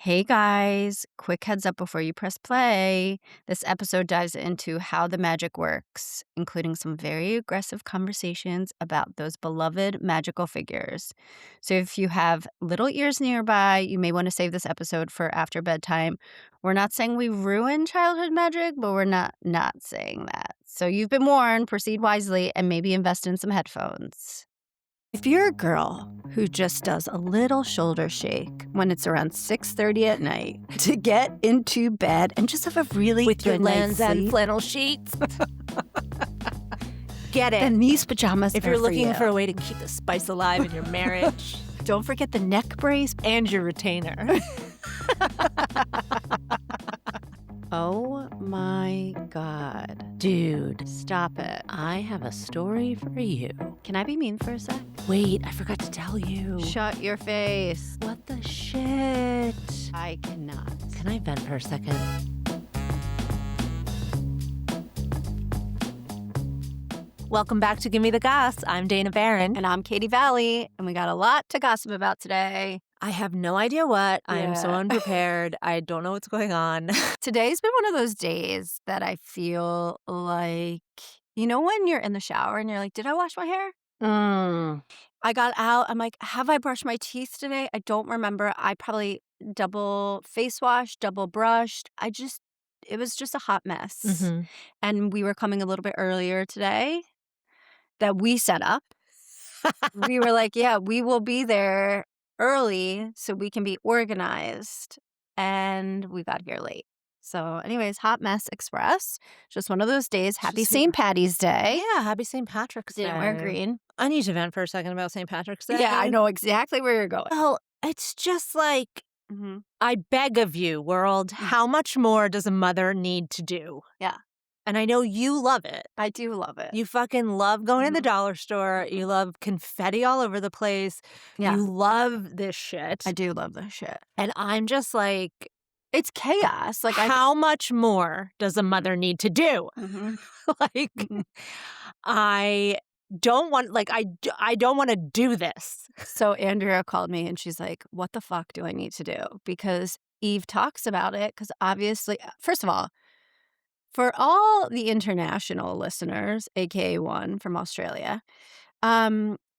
Hey guys, quick heads up before you press play. This episode dives into how the magic works, including some very aggressive conversations about those beloved magical figures. So if you have little ears nearby, you may want to save this episode for after bedtime. We're not saying we ruin childhood magic, but we're not saying that. So you've been warned, proceed wisely and maybe invest in some headphones. If you're a girl who just does a little shoulder shake when it's around 6:30 at night to get into bed and just have a really with your good night's Lands' End sleep, flannel sheets. Get it. then these pajamas If are you're looking you. for a way to keep the spice alive in your marriage Don't forget the neck brace. and your retainer. Oh my God. Dude, Stop it. I have a story for you. Can I be mean for a sec? Wait, I forgot to tell you. Shut your face. What the shit? I cannot. Can I vent for a second? Welcome back to Give Me the Goss. I'm Dana Barron. And I'm Katie Valley, and we got a lot to gossip about today. I have no idea what. I am so Yeah. unprepared. I don't know what's going on. Today's been one of those days that I feel like, you know, when you're in the shower and you're like, did I wash my hair? I got out. I'm like, have I brushed my teeth today? I don't remember. I probably double face washed, double brushed. It was just a hot mess. Mhm. And we were coming a little bit earlier today that we set up. We were like, yeah, we will be there early so we can be organized. And we got here late. So anyways, hot mess express. Just one of those days. Happy Just St. Patty's Day. Yeah, happy St. Patrick's Day. Didn't wear green. I need to vent for a second about St. Patrick's Day. Yeah, I know exactly where you're going. Well, it's just like, Mm-hmm. I beg of you, world, how much more does a mother need to do? Yeah. And I know you love it. I do love it. You fucking love going to the Mhm. dollar store. You love confetti all over the place. Yeah. You love this shit. I do love this shit. And I'm just like, It's chaos. Like how much more does a mother need to do? Mhm. Like, Mhm. I don't want, like, I don't want to do this. So Andrea called me and she's like, what the fuck do I need to do? Because Eve talks about it. Because obviously, first of all, for all the international listeners, aka one from Australia,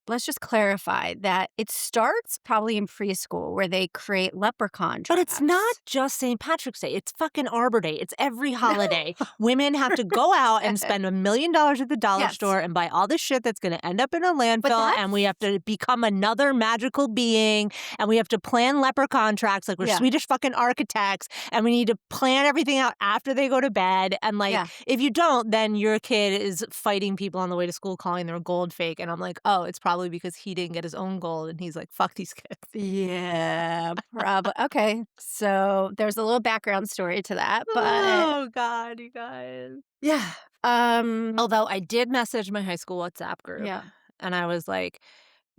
let's just clarify that it starts probably in preschool where they create leprechaun But it's traps. not just St. Patrick's Day. It's fucking Arbor Day. It's every holiday. Women have to go out and spend $1 million at the dollar Yes. store and buy all this shit that's going to end up in a landfill. that's- And we have to become another magical being. And we have to plan leprechaun tracks like we're Yeah. Swedish fucking architects. And we need to plan everything out after they go to bed. And like, Yeah. if you don't, then your kid is fighting people on the way to school calling their gold fake. And I'm like, oh, it's probably because he didn't get his own gold. And he's like, fuck these kids. Yeah, probably. Okay, so there's a little background story to that, but Oh, God, you guys. yeah, Although I did message my high school WhatsApp group. yeah, And I was like,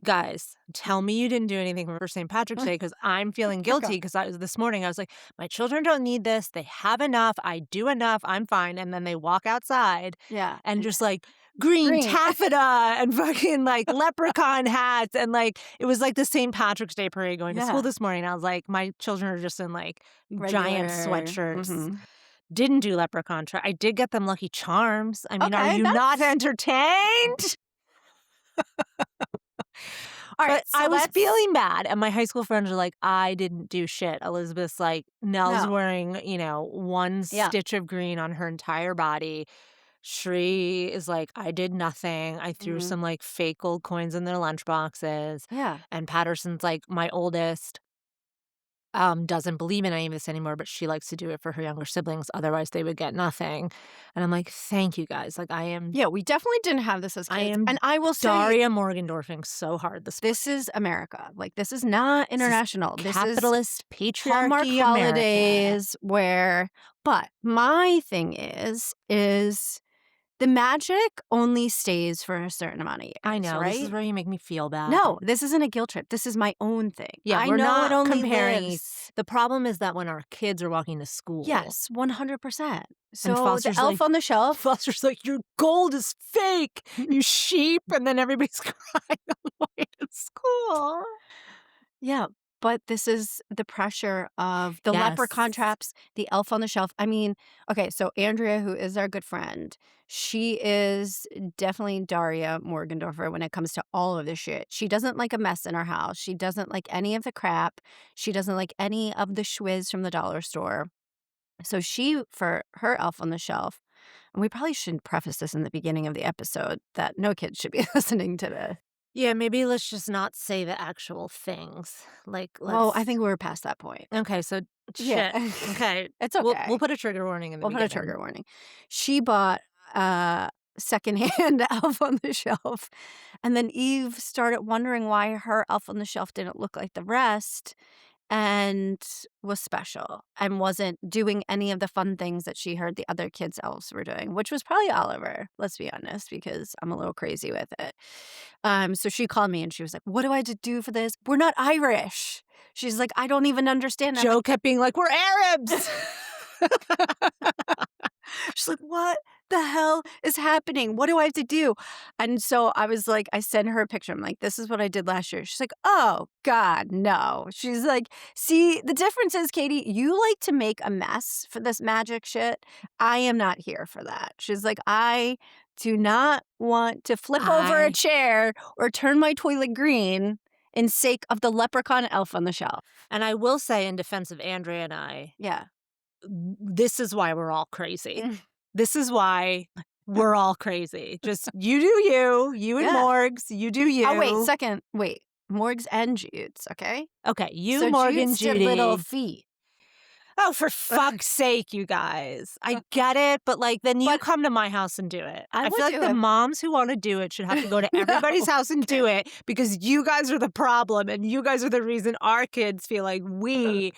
guys, tell me you didn't do anything for St. Patrick's Day because I'm feeling guilty because this morning I was like, my children don't need this. They have enough. I do enough. I'm fine. And then they walk outside yeah, and just like green taffeta and fucking like leprechaun hats. And like, it was like the St. Patrick's Day parade going to Yeah. school this morning. I was like, my children are just in like giant Regular- sweatshirts. Mhm. Didn't do leprechaun. I did get them Lucky Charms. I mean, are Okay, you not entertained? All right, But so I was let's- feeling bad, and my high school friends were like, I didn't do shit. Elizabeth's like, Nell's No. wearing, one Yeah. stitch of green on her entire body. Shri is like, I did nothing. I threw Mhm. some like fake gold coins in their lunch boxes. Yeah, And Patterson's like, my oldest doesn't believe in any of this anymore, but she likes to do it for her younger siblings. Otherwise, they would get nothing. And I'm like, thank you guys. Like, I am yeah, we definitely didn't have this as kids, I am and I will say Daria Morgendorfing so hard this is America. Like this is not international. This is capitalist Hallmark patriarchy America. holidays where. But my thing is the magic only stays for a certain amount of years. I know. right? This is where you make me feel bad. No, this isn't a guilt trip. This is my own thing. Yeah, I we're know not it only comparing. lives. The problem is that when our kids are walking to school. Yes, 100%. So the Foster's elf like- on the shelf. Foster's like, your gold is fake, you sheep. And then everybody's crying on the way to school. Yeah, but this is the pressure of the leprechaun Yes. traps, the elf on the shelf. I mean, okay, so Andrea, who is our good friend, she is definitely Daria Morgendorfer when it comes to all of this shit. She doesn't like a mess in her house. She doesn't like any of the crap. She doesn't like any of the schwiz from the dollar store. So she, for her elf on the shelf, and we probably shouldn't preface this in the beginning of the episode that no kids should be listening to this. Yeah, maybe let's just not say the actual things. Like, Well, I let's think we're past that point. okay, so Yeah. shit. Okay. It's We'll okay. put a trigger warning in the We'll put a beginning. trigger warning. She bought secondhand elf on the shelf, and then Eve started wondering why her elf on the shelf didn't look like the rest and was special and wasn't doing any of the fun things that she heard the other kids' elves were doing, which was probably Oliver, let's be honest, because I'm a little crazy with it. So she called me and she was like, "What do I have to do for this? We're not Irish." She's like, "I don't even understand." I'm Joe like, kept being like, "We're Arabs." she's like, "What the hell is happening? What do I have to do?" And so I was like, I sent her a picture. I'm like, "This is what I did last year." She's like, "Oh God, no." She's like, "See, the difference is, Katie, you like to make a mess for this magic shit. I am not here for that." She's like, "I do not want to flip over a I chair or turn my toilet green in sake of the leprechaun elf on the shelf." and I will say in defense of Andrea and I, Yeah. this is why we're all crazy. This is why we're all crazy. Just you do you and Yeah. Morgs, you do Oh, wait, you. second. Wait. Morgs and Jude's, okay? Okay, you, So Morgan, Jude's did little Judy. feet. Oh, for fuck's sake, you guys. I get it, but, like, then you But come to my house and do it. I I would feel like do the it. moms who wanna do it should have to go to everybody's No. house and do it because you guys are the problem, and you guys are the reason our kids feel like we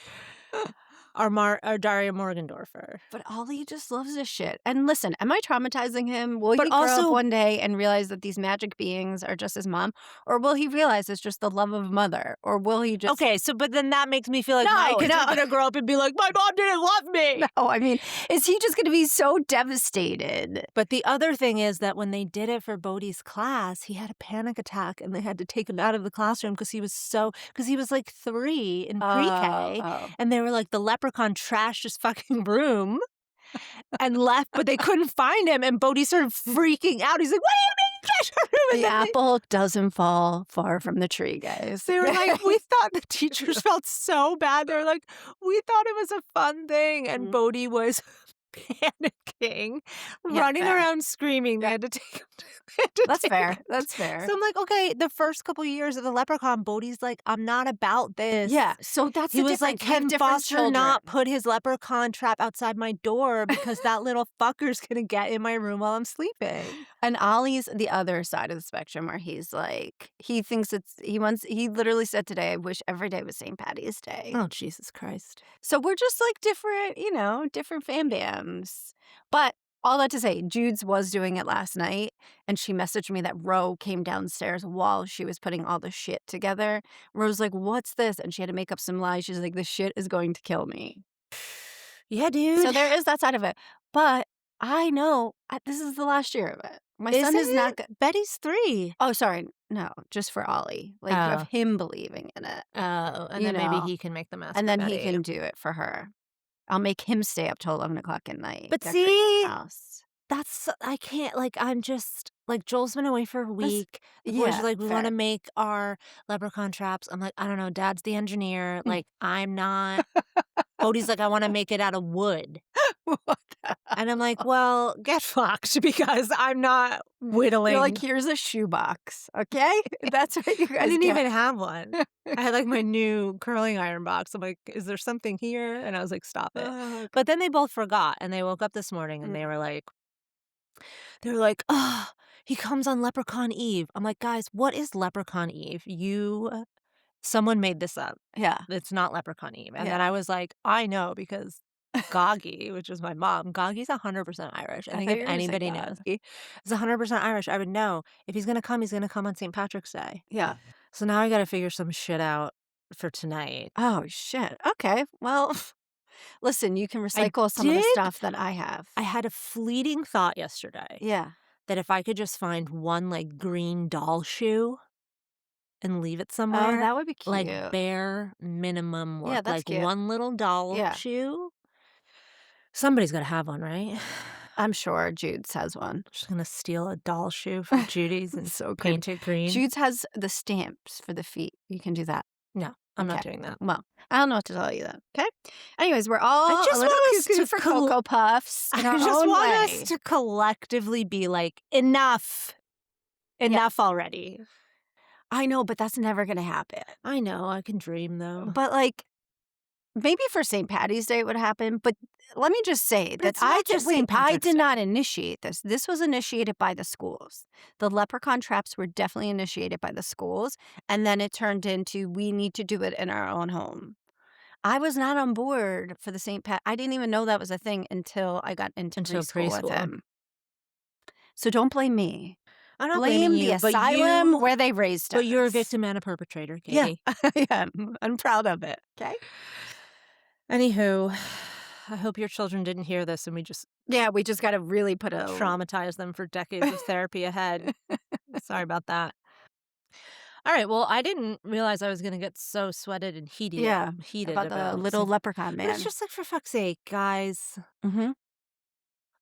are Daria Morgendorfer. But Ollie just loves this shit. And listen, am I traumatizing him? Will But he grow up also one day and realize that these magic beings are just his mom? Or will he realize it's just the love of mother? Or will he just okay, so but then that makes me feel like my No, kids are no. gonna grow up and be like, "My mom didn't love me." No, I mean, is he just gonna be so devastated? But the other thing is that when they did it for Bodhi's class, he had a panic attack and they had to take him out of the classroom because he was like 3 in Oh, pre-K, oh. and they were like, the leprechaun trashed his fucking room and left, but they couldn't find him, and Bodhi started freaking out. He's like, "What do you mean you trashed our room?" And The then apple doesn't fall far from the tree, guys. they were like, "We thought," the teachers felt so bad. They were like, "We thought it was a fun thing," and Mm. Bodhi was panicking, Yeah, running fair. around screaming. They Yeah. had to take him they had to That's take him fair. That's fair. So I'm like, "Okay, the first couple years of the Leprechaun, Bodhi's like, I'm not about this." Yeah, so that's He the was like, difference. We have "Can different Foster children. not put his leprechaun trap outside my door because that little fucker's gonna get in my room while I'm sleeping?" And Ollie's the other side of the spectrum where he's like, he thinks he literally said today, "I wish every day was St. Patty's Day." Oh, Jesus Christ. So we're just like different, different fan bams. But all that to say, Jude's was doing it last night, and she messaged me that Ro came downstairs while she was putting all the shit together. Ro's like, "What's this?" And she had to make up some lies. She's like, "This shit is going to kill me." Yeah, So dude. there is that side of it. But I know this is the last year of it. My son Isn't is not it? Betty's 3. Oh, sorry. No, just for Ollie. Like, of Oh. him believing in it, Oh, and you then maybe know? he can make the mess And for then he Betty. can do it for her. I'll make him stay up till 11 o'clock at night. But Decorate the see, house. I can't, like, I'm just like, Joel's been away for a That's week. The boys are Yeah, like, "We wanna fair. make our leprechaun traps." I'm like, "I don't know, Dad's the engineer, like, I'm not." Bodhi's like, "I wanna make it out of wood." What the And I'm like, "Well, get fucked because I'm not You're like, whittling." "Here's a shoebox, okay?" That's what you I guys didn't get. even have one. I had, like, my new curling iron box. I'm like, "Is there something here?" And I was like, "Stop it." Oh, But then they both forgot, and they woke up this morning, and mm, they were like, "Oh, he comes on Leprechaun Eve." I'm like, "Guys, what is Leprechaun Eve? Someone made this up. yeah, It's not Leprechaun Eve." And then yeah. I was like, "I know because Goggy," which is my mom, Goggy's 100% Irish. I I think thought if you were gonna say anybody knows, God. he is 100% Irish. I would know. If he's gonna come on St. Patrick's Day. Yeah. So now I gotta figure some shit out for tonight. Oh, shit. Okay, well, listen, you can I recycle some of the did stuff that I have. I had a fleeting thought yesterday Yeah. that if I could just find one, like, green doll shoe and leave it Oh, somewhere. that would be Like, cute. bare minimum Yeah, work, that's like cute. one little doll Yeah, shoe. Somebody's gotta have one, right? I'm sure Jude's has one. Just gonna steal a doll shoe from Judy's and So creepy. paint it green. Jude's has the stamps for the feet. You can do that. No, I'm not Okay. doing that. Well, I don't know what to tell you then. Okay. Anyways, we're I all a just little want us cuckoo to for Cocoa Puffs in I our just own want us way. to collectively be like, "Enough. Yeah, Enough already." I know, but that's never gonna happen. I know, I can dream, though. But like, maybe for St. Patty's Day it would happen. But let me just say But that it's not just St. I Patrick's did Day. not initiate this. This was initiated by the schools. The leprechaun traps were definitely initiated by the schools, and then it turned into we need to do it in our own home. I was not on board for the St. Pat. I didn't even know that was a thing until I got into Until preschool with preschool. him. So don't blame me. I'm not blaming Blame the you, asylum where they raised us. but you're a victim and a perpetrator, Yeah, Katie. I am. I'm proud of it. Okay. Anywho, I hope your children didn't hear this and we just Yeah, we just got to really put a traumatize them for decades of therapy ahead. Sorry about that. All right, well, I didn't realize I was gonna get so sweated and Yeah, heated about the about little St. leprechaun But it's man. just like, for fuck's sake, guys, Mhm.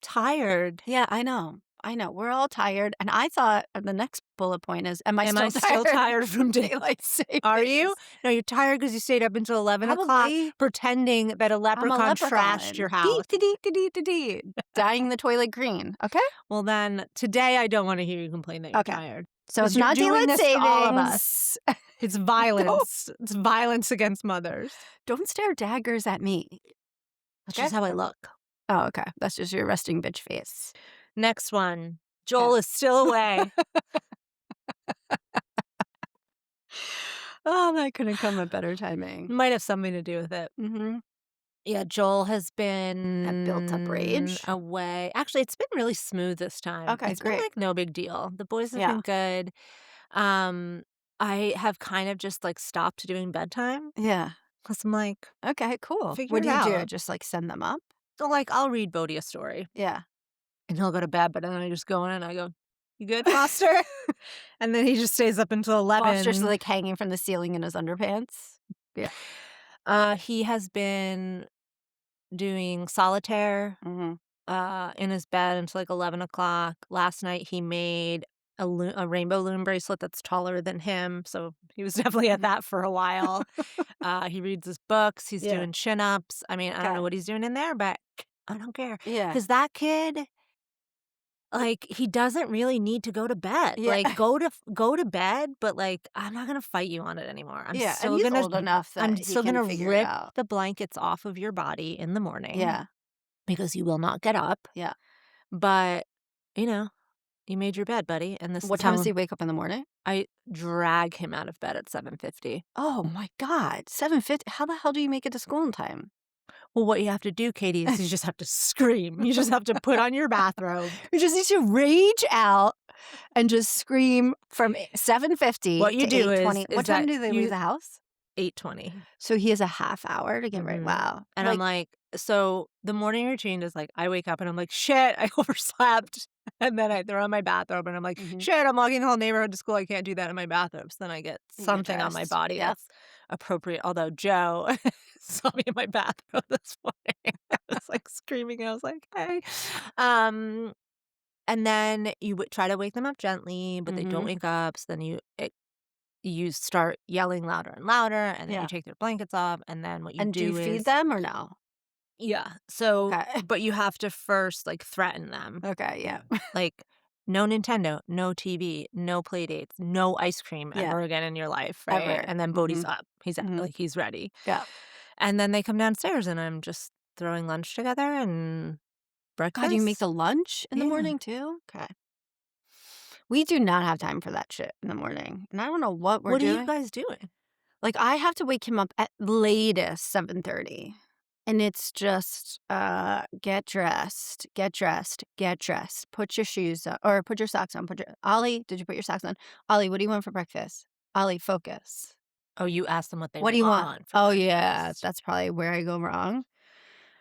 tired. Yeah, I know. I know. We're all tired, and I thought the next bullet point is, am I Am still I still tired? tired from daylight savings? Are you? No, you're tired because you stayed up until 11 o'clock Probably. pretending that a I'm a leprechaun trashed leprechaun. your house. Dee, dyeing the toilet green. Okay. Well, then, today I don't wanna hear you complain that you're Okay. tired. So it's 'Cause you're not doing daylight this to all of us. savings. It's Don't, violence. It's violence against mothers. don't stare daggers at me. That's Okay. just how I look. Oh, okay. That's just your resting bitch face. Next one. Joel is still away. Oh, that couldn't come at better timing. Might have something to do with it. Mm-hmm. Yeah, Joel has That built up been rage. away. Actually, it's been really smooth this time. Okay, It's been, great. like, no big deal. The boys have Yeah. been good. Um, I have kind of just, like, stopped doing bedtime Yeah. because I'm like, Okay, cool. figure What it do you do? out. Just like send them up? So, like, I'll read Bodhi a story, Yeah. and he'll go to bed, but then I just go in and I go, "You good, Foster?" And then he just stays up until 11. Foster's like hanging from the ceiling in his underpants. Yeah. He has been doing solitaire Mm-hmm. in his bed until like 11 o'clock. Last night he made a rainbow loom bracelet that's taller than him, so he was definitely at that for a while. He reads his books. He's Yeah. doing chin-ups. I mean, I don't Okay. know what he's doing in there, but I don't care Yeah. because that kid, like, he doesn't really need to go to bed. Yeah. Like, go to bed, but like, I'm not gonna fight you on it anymore. I'm Yeah. And still he's gonna old enough I'm that he still can gonna figure it rip out. the blankets off of your body in the morning. Yeah. Because you will not get up. Yeah. But, you know, you made your bed, buddy, and this What is time does how he wake up in the morning? I drag him out of bed at 7:50. Oh my God. 7:50. How the hell do you make it to school in time? Well, what you have to do, Katie, is you just have to scream. You just have to put on your bathrobe. You just need to rage out and just scream from 7:50 What you to do 8:20. is What time that do they leave the house? 8:20. So he has a half hour to get ready. Mhm. Wow. And I'm like, so the morning routine is like, I wake up and I'm like, shit, I overslept. And then I throw on my bathrobe and I'm like, Mhm. shit, I'm walking the whole neighborhood to school. I can't do that in my bathrobe. So then I get You get something on my dressed. body Yep. that's appropriate. Although Joe saw me in my bathrobe this morning. I was like screaming. I was like, hey. And then you try to wake them up gently, but they don't Mhm. wake up. So then you start yelling louder and louder, and then Yeah. you take their blankets off, and then what you And do you do feed is them or no? yeah. So, Okay. but you have to first like threaten them, Okay, yeah. like no Nintendo, no TV, no play dates, no ice cream Yeah. ever again in your life, right? Ever. And then Bodhi's Mhm. up, he's Mhm. like he's ready, Yeah. and then they come downstairs, and I'm just throwing lunch together and breakfast. God, you make the lunch in the Yeah. morning too? Okay. We do not have time for that shit in the morning. And I don't know what we're What are you doing. guys doing? Like, I have to wake him up at latest 7:30. And it's just, get dressed, get dressed, get dressed. Put your shoes on, or put your socks on. Ollie, did you put your socks on? Ollie, what do you want for breakfast? Ollie, focus. Oh, you asked them what they What do you want? want for Oh, yeah, breakfast. that's probably where I go wrong.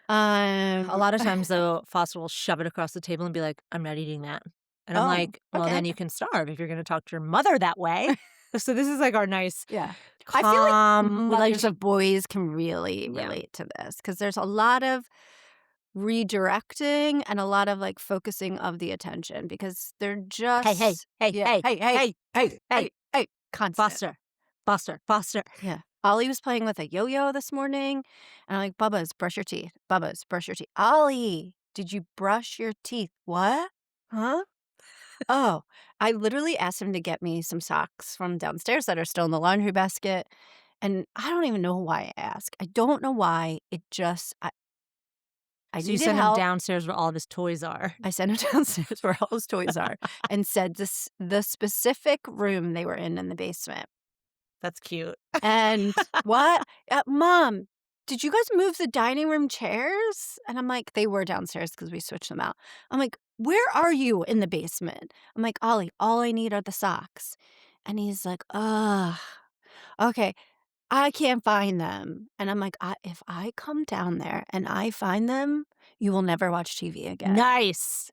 A lot of times, though, Foster will shove it across the table and be like, I'm not eating that. And I'm Oh, like, well, okay. then you can starve if you're going to talk to your mother that way. So this is like our nice, Yeah. I feel like calm, mothers of boys can really yeah. relate to this because there's a lot of redirecting and a lot of, like, focusing of the attention because they're Hey, hey, just hey, yeah. hey, Hey, hey, hey, hey, hey, hey, hey, constant. Foster, Foster, Foster. Yeah. Ollie was playing with a yo-yo this morning, and I'm like, "Bubba's, brush your teeth. Bubba's, brush your teeth." "Ollie, did you brush your teeth?" "What? Huh?" Oh, I literally asked him to get me some socks from downstairs that are still in the laundry basket, and I don't even know why I asked. I don't know why, it just I So you needed send him help. downstairs where all of his toys are. I sent him downstairs where all his toys are and said the specific room they were in the basement. That's cute. And "What? Mom, did you guys move the dining room chairs?" And I'm like, "They were downstairs because we switched them out." I'm like, "Where are you in the basement?" I'm like, "Ollie, all I need are the socks." And he's like, "Ugh, okay, I can't find them." And I'm like, If I come down there and I find them, you will never watch TV again." Nice.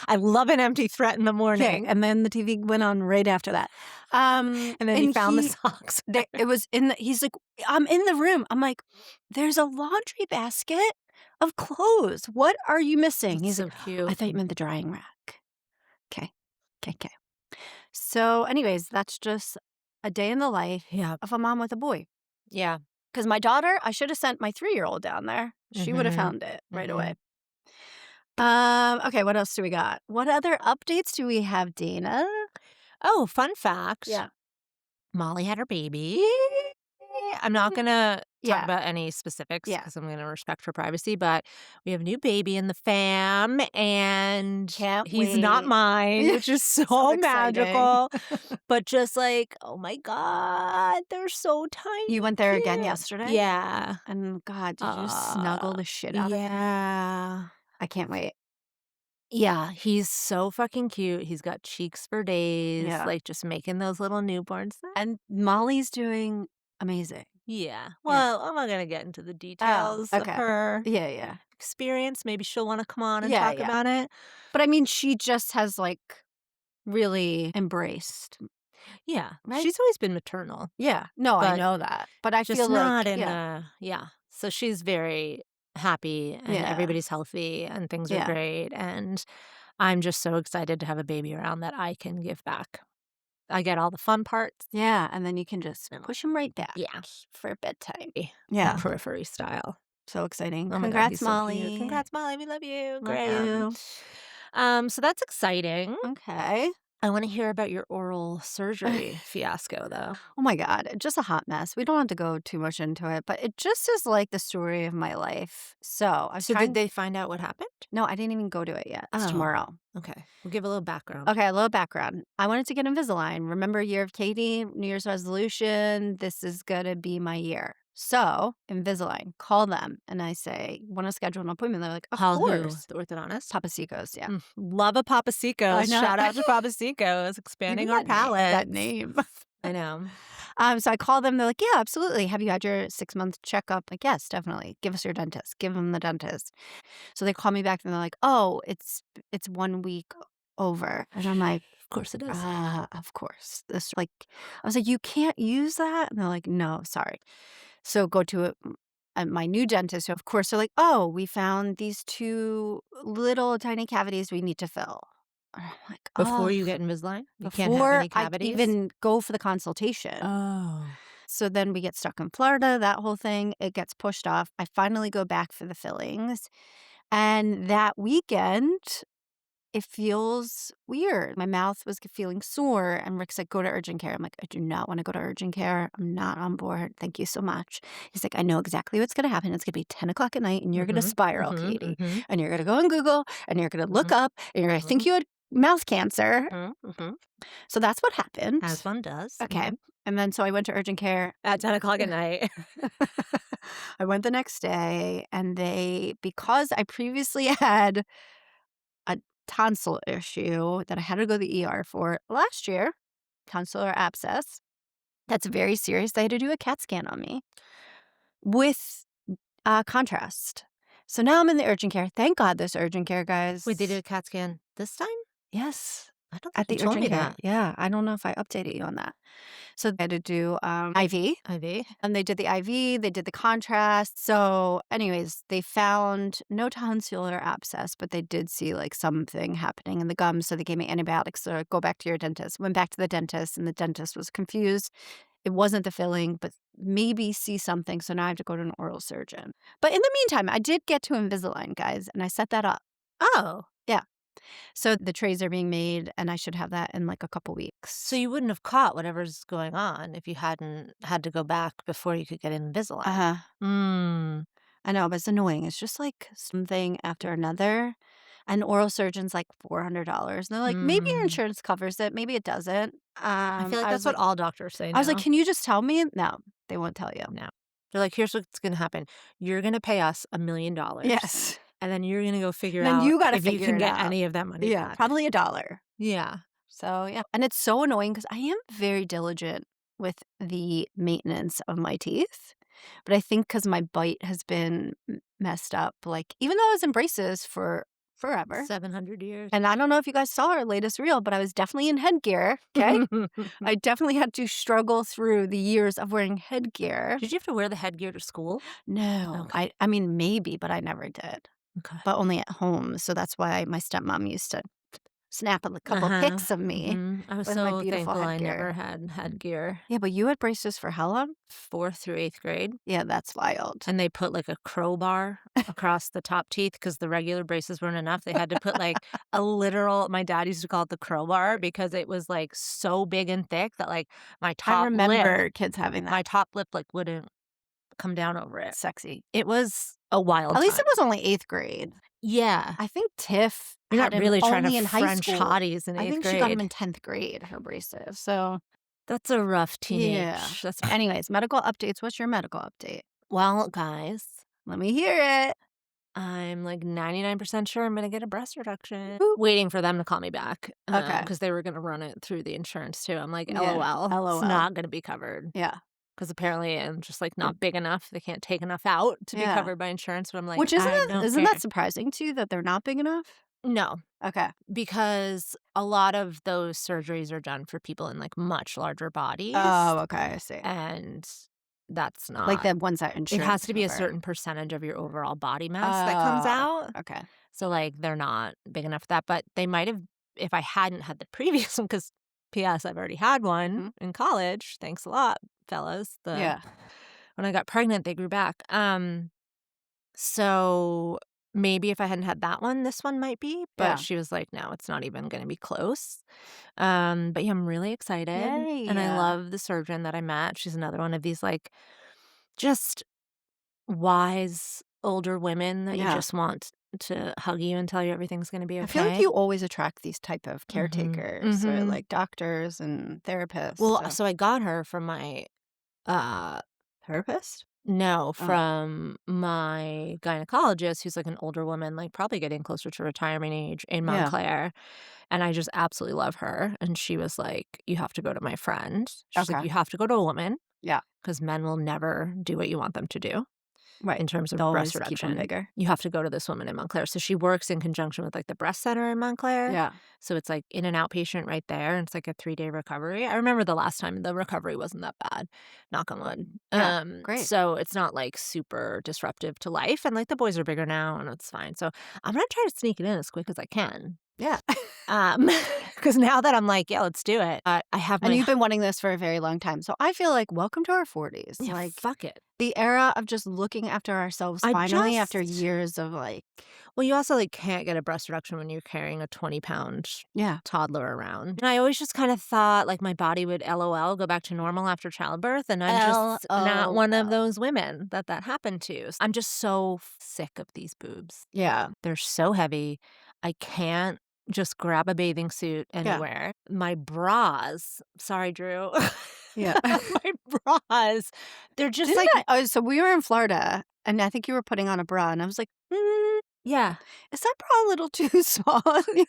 I love an empty threat in the 'Kay, morning. and then the TV went on right after that. And then he And found the socks. it was in the he's like, "I'm in the room." I'm like, "There's a laundry basket of clothes. What are you missing?" That's He's so like, "I cute. thought you meant the drying rack." Okay, okay, okay. So, anyways, that's just a day in the life Yeah. of a mom with a boy. Yeah. Because my daughter, I should have sent my 3-year-old down there. She would have Mhm. found it right away. Mhm. Okay, what else do we got? What other updates do we have, Dana? Oh, fun fact. Yeah. Molly had her baby. I'm not gonna talk Yeah, about any specifics yeah. because I'm gonna respect her privacy, but we have a new baby in the fam, and Can't he's not wait. mine, which is So so exciting. magical. But just like, oh my god, they're so You tiny went there again cute. yesterday? Yeah. And God, did you just snuggle Uh, the shit out of him? yeah. I can't wait. Yeah, he's so fucking cute. He's got cheeks for days, Yeah. like, just making those little newborns. And Molly's doing amazing. Yeah. Yeah. Well, I'm not gonna get into the Oh, details of okay. her Yeah, yeah. experience. Maybe she'll wanna come on and Yeah, talk yeah. about it. But I mean, she just has, like, really embraced, Yeah. right? She's always been maternal, Yeah. No, I but know that. But I just feel like not in yeah, the yeah. So she's very happy and yeah, everybody's healthy and things are yeah, great, and I'm just so excited to have a baby around that I can give back. I get all the fun parts. yeah, and then you can just And push him right back yeah, for bedtime. eh, Yeah. periphery style. So exciting. Oh my god, Congrats, he's so cute. Molly. Congrats, Molly, we love you. Love Graham. you. So that's exciting. Okay. I wanna hear about your oral surgery fiasco, though. Oh my God, just a hot mess. We don't have to go too much into it, but it just is like the story of my life. So I was So did trying. they find out what happened? No, I didn't even go to it yet. It's Oh, tomorrow. okay. We'll give a little background. Okay, a little background. I wanted to get Invisalign. Remember Year of Katie, New Year's resolution? This is gonna be my year. So Invisalign, call them and I say, want to schedule an appointment? They're like, of Call who? course. The orthodontist? Papa Seco's, yeah. Love a Papa I Seco's. know. Shout out to Papa Seco's, Even expanding our that palates. name. I know. So I call them. They're like, yeah, absolutely. Have you had your 6-month checkup? Like, yes, definitely. Give us your dentist. Give them the dentist. So they call me back and they're like, oh, it's 1 week over. And I'm like, Of course it is. of course. This like, I was like, you can't use that. And they're like, no, sorry. So go to my new dentist. So of course they're like, oh, we found these 2 little tiny cavities we need to fill. And I'm like, Before oh, you get Invisalign? You can't have before any I cavities? even go for the consultation. Oh. So then we get stuck in Florida, that whole thing, it gets pushed off. I finally go back for the fillings. And that weekend, it feels weird. My mouth was feeling sore. And Rick's like, go to urgent care. I'm like, I do not want to go to urgent care. I'm not on board. Thank you so much. He's like, I know exactly what's going to happen. It's going to be 10 o'clock at night and you're going to Mhm, spiral, mhm, Katie. mhm, And you're going to go on Google and you're going to look mhm, up and you're going to think mhm, you had mouth cancer. mhm, mhm. So that's what happened. As one does, Okay. mhm. And then so I went to urgent care. At 10 o'clock at night. I went the next day and because I previously had a tonsil issue that I had to go to the ER for last year, tonsillar abscess, that's very serious. They had to do a CAT scan on me with contrast. So now I'm in the urgent care. Thank God this urgent care, Wait, they guys. did a CAT scan this time? Yes. I don't at think you the told urgent me care. that. Yeah, I don't know if I updated you on that. So they had to do, IV, IV? and they did the IV, they did the contrast. So anyways, they found no tonsillar abscess, but they did see, like, something happening in the gums, so they gave me antibiotics, so go back to your dentist. Went back to the dentist, and the dentist was confused. It wasn't the filling, but maybe see something, so now I have to go to an oral surgeon. But in the meantime, I did get to Invisalign, guys, and I set that up. Oh, Yeah. So the trays are being made, and I should have that in, like, a couple so weeks. you wouldn't have caught whatever's going on if you hadn't had to go back before you could get Invisalign. Uh-huh. Mm. I know, but it's annoying. It's just, like, something after another. An oral surgeon's, like, $400, and they're like, "Maybe your Mhm. insurance covers it, maybe it doesn't." I feel like I that's was what like all doctors say I was like, now. "Can you just tell me?" No, they won't tell you. No. They're like, "Here's what's gonna happen. You're gonna pay us $1,000,000, Yes. and then you're gonna go figure Then out you gotta if you figure can it get out. any of that money Yeah, back." probably $1. Yeah. So, yeah, and it's so annoying because I am very diligent with the maintenance of my teeth, but I think because my bite has been messed up, like, even though I was in braces for forever, 700 years. and I don't know if you guys saw our latest reel, but I was definitely in headgear, okay? I definitely had to struggle through the years of wearing headgear. Did you have to wear the headgear to school? No, Okay. I mean, maybe, but I never did, Okay. but only at home, so that's why my stepmom used to snap a couple Uh-huh. pics of me I was with my so beautiful thankful I headgear. never had headgear. Yeah, but you had braces for how long? 4th through 8th grade, Yeah, that's wild. and they put, like, a crowbar across the top teeth because the regular braces weren't enough. They had to put, like, a literal my dad used to call it the crowbar because it was, like, so big and thick that, like, my I top lip remember kids having that. my top lip, like, wouldn't come down over it. Sexy. It was a wild At least time. it was only 8th grade. Yeah. I think Tiff You're had not him really trying to only in high French school. hotties in I 8th think she got him grade. in 10th grade, her braces, so That's a rough yeah. teenage. That's Anyways, medical updates. What's your medical update? well, guys, Let me hear it. I'm, like, 99% sure I'm gonna get a breast reduction. Boop. Waiting for them to call me back, Okay. because they were gonna run it through the insurance too. I'm like, Yeah. "LOL, it's LOL. not gonna be covered." Yeah. Because apparently I'm just, like, not big enough. They can't take enough out to be Yeah. covered by insurance, but I'm like, Which "I don't isn't care." that surprising to you that they're not big enough? No, Okay. because a lot of those surgeries are done for people in, like, much larger bodies, Oh, okay, I see. and that's Like not the ones that it has insurance to be a cover. certain percentage of your overall body mass that comes Oh, out. okay. So, like, they're not big enough for that, but they might have if I hadn't had the previous one, because PS, I've already had one Mhm. in college. Thanks a lot, fellas. Yeah. When I got pregnant, they grew back. So maybe if I hadn't had that one, this one might be, but Yeah. she was like, "No, it's not even gonna be close." But yeah, I'm really excited, and I Yay. love the surgeon that I met. She's another one of these, like, just wise older women that you Yeah. just want to hug you and tell you everything's gonna be I feel like okay. you always attract these type of Mhm. caretakers or, Mhm. like, doctors and therapists, Well, so so I got her from my, uh Therapist? no, Oh, from my gynecologist who's, like, an older woman, like, probably getting closer to retirement age in yeah. Montclair, and I just absolutely love her, and she was like, "You have to go to my friend." She's like, Okay. "You have to go to a woman Yeah. because men will never do what you want them to do." Right. In terms of They'll breast always keep them reduction, bigger. you have to go to this woman in Montclair. So she works in conjunction with, like, the breast center in Montclair. Yeah. So it's, like, in and outpatient right there, and it's, like, a 3-day recovery. I remember the last time the recovery wasn't that bad, knock on wood. Yeah. Great. So it's not, like, super disruptive to life, and, like, the boys are bigger now, and it's fine. So I'm gonna try to sneak it in as quick as I can. Yeah. Um, because now that I'm like, "Yeah, let's do it," I have And my you've been wanting this for a very long time, so I feel like welcome to our 40s, yeah, like, fuck it. the era of just looking after ourselves I finally after just years of, like well, you also, like, can't get a breast reduction when you're carrying a 20-pound yeah. toddler around. And I always just kind of thought, like, my body would LOL go back to normal after childbirth, and I'm just not one of LOL. those women that happened to. I'm just so sick of these boobs. Yeah. They're so heavy. I can't just grab a bathing suit Yeah. anywhere. My bras sorry, Drew. Yeah. My bras, they're just Didn't like so we were in Florida, and I think you were putting on a bra, and I was like, yeah. is that bra a little too small on you?"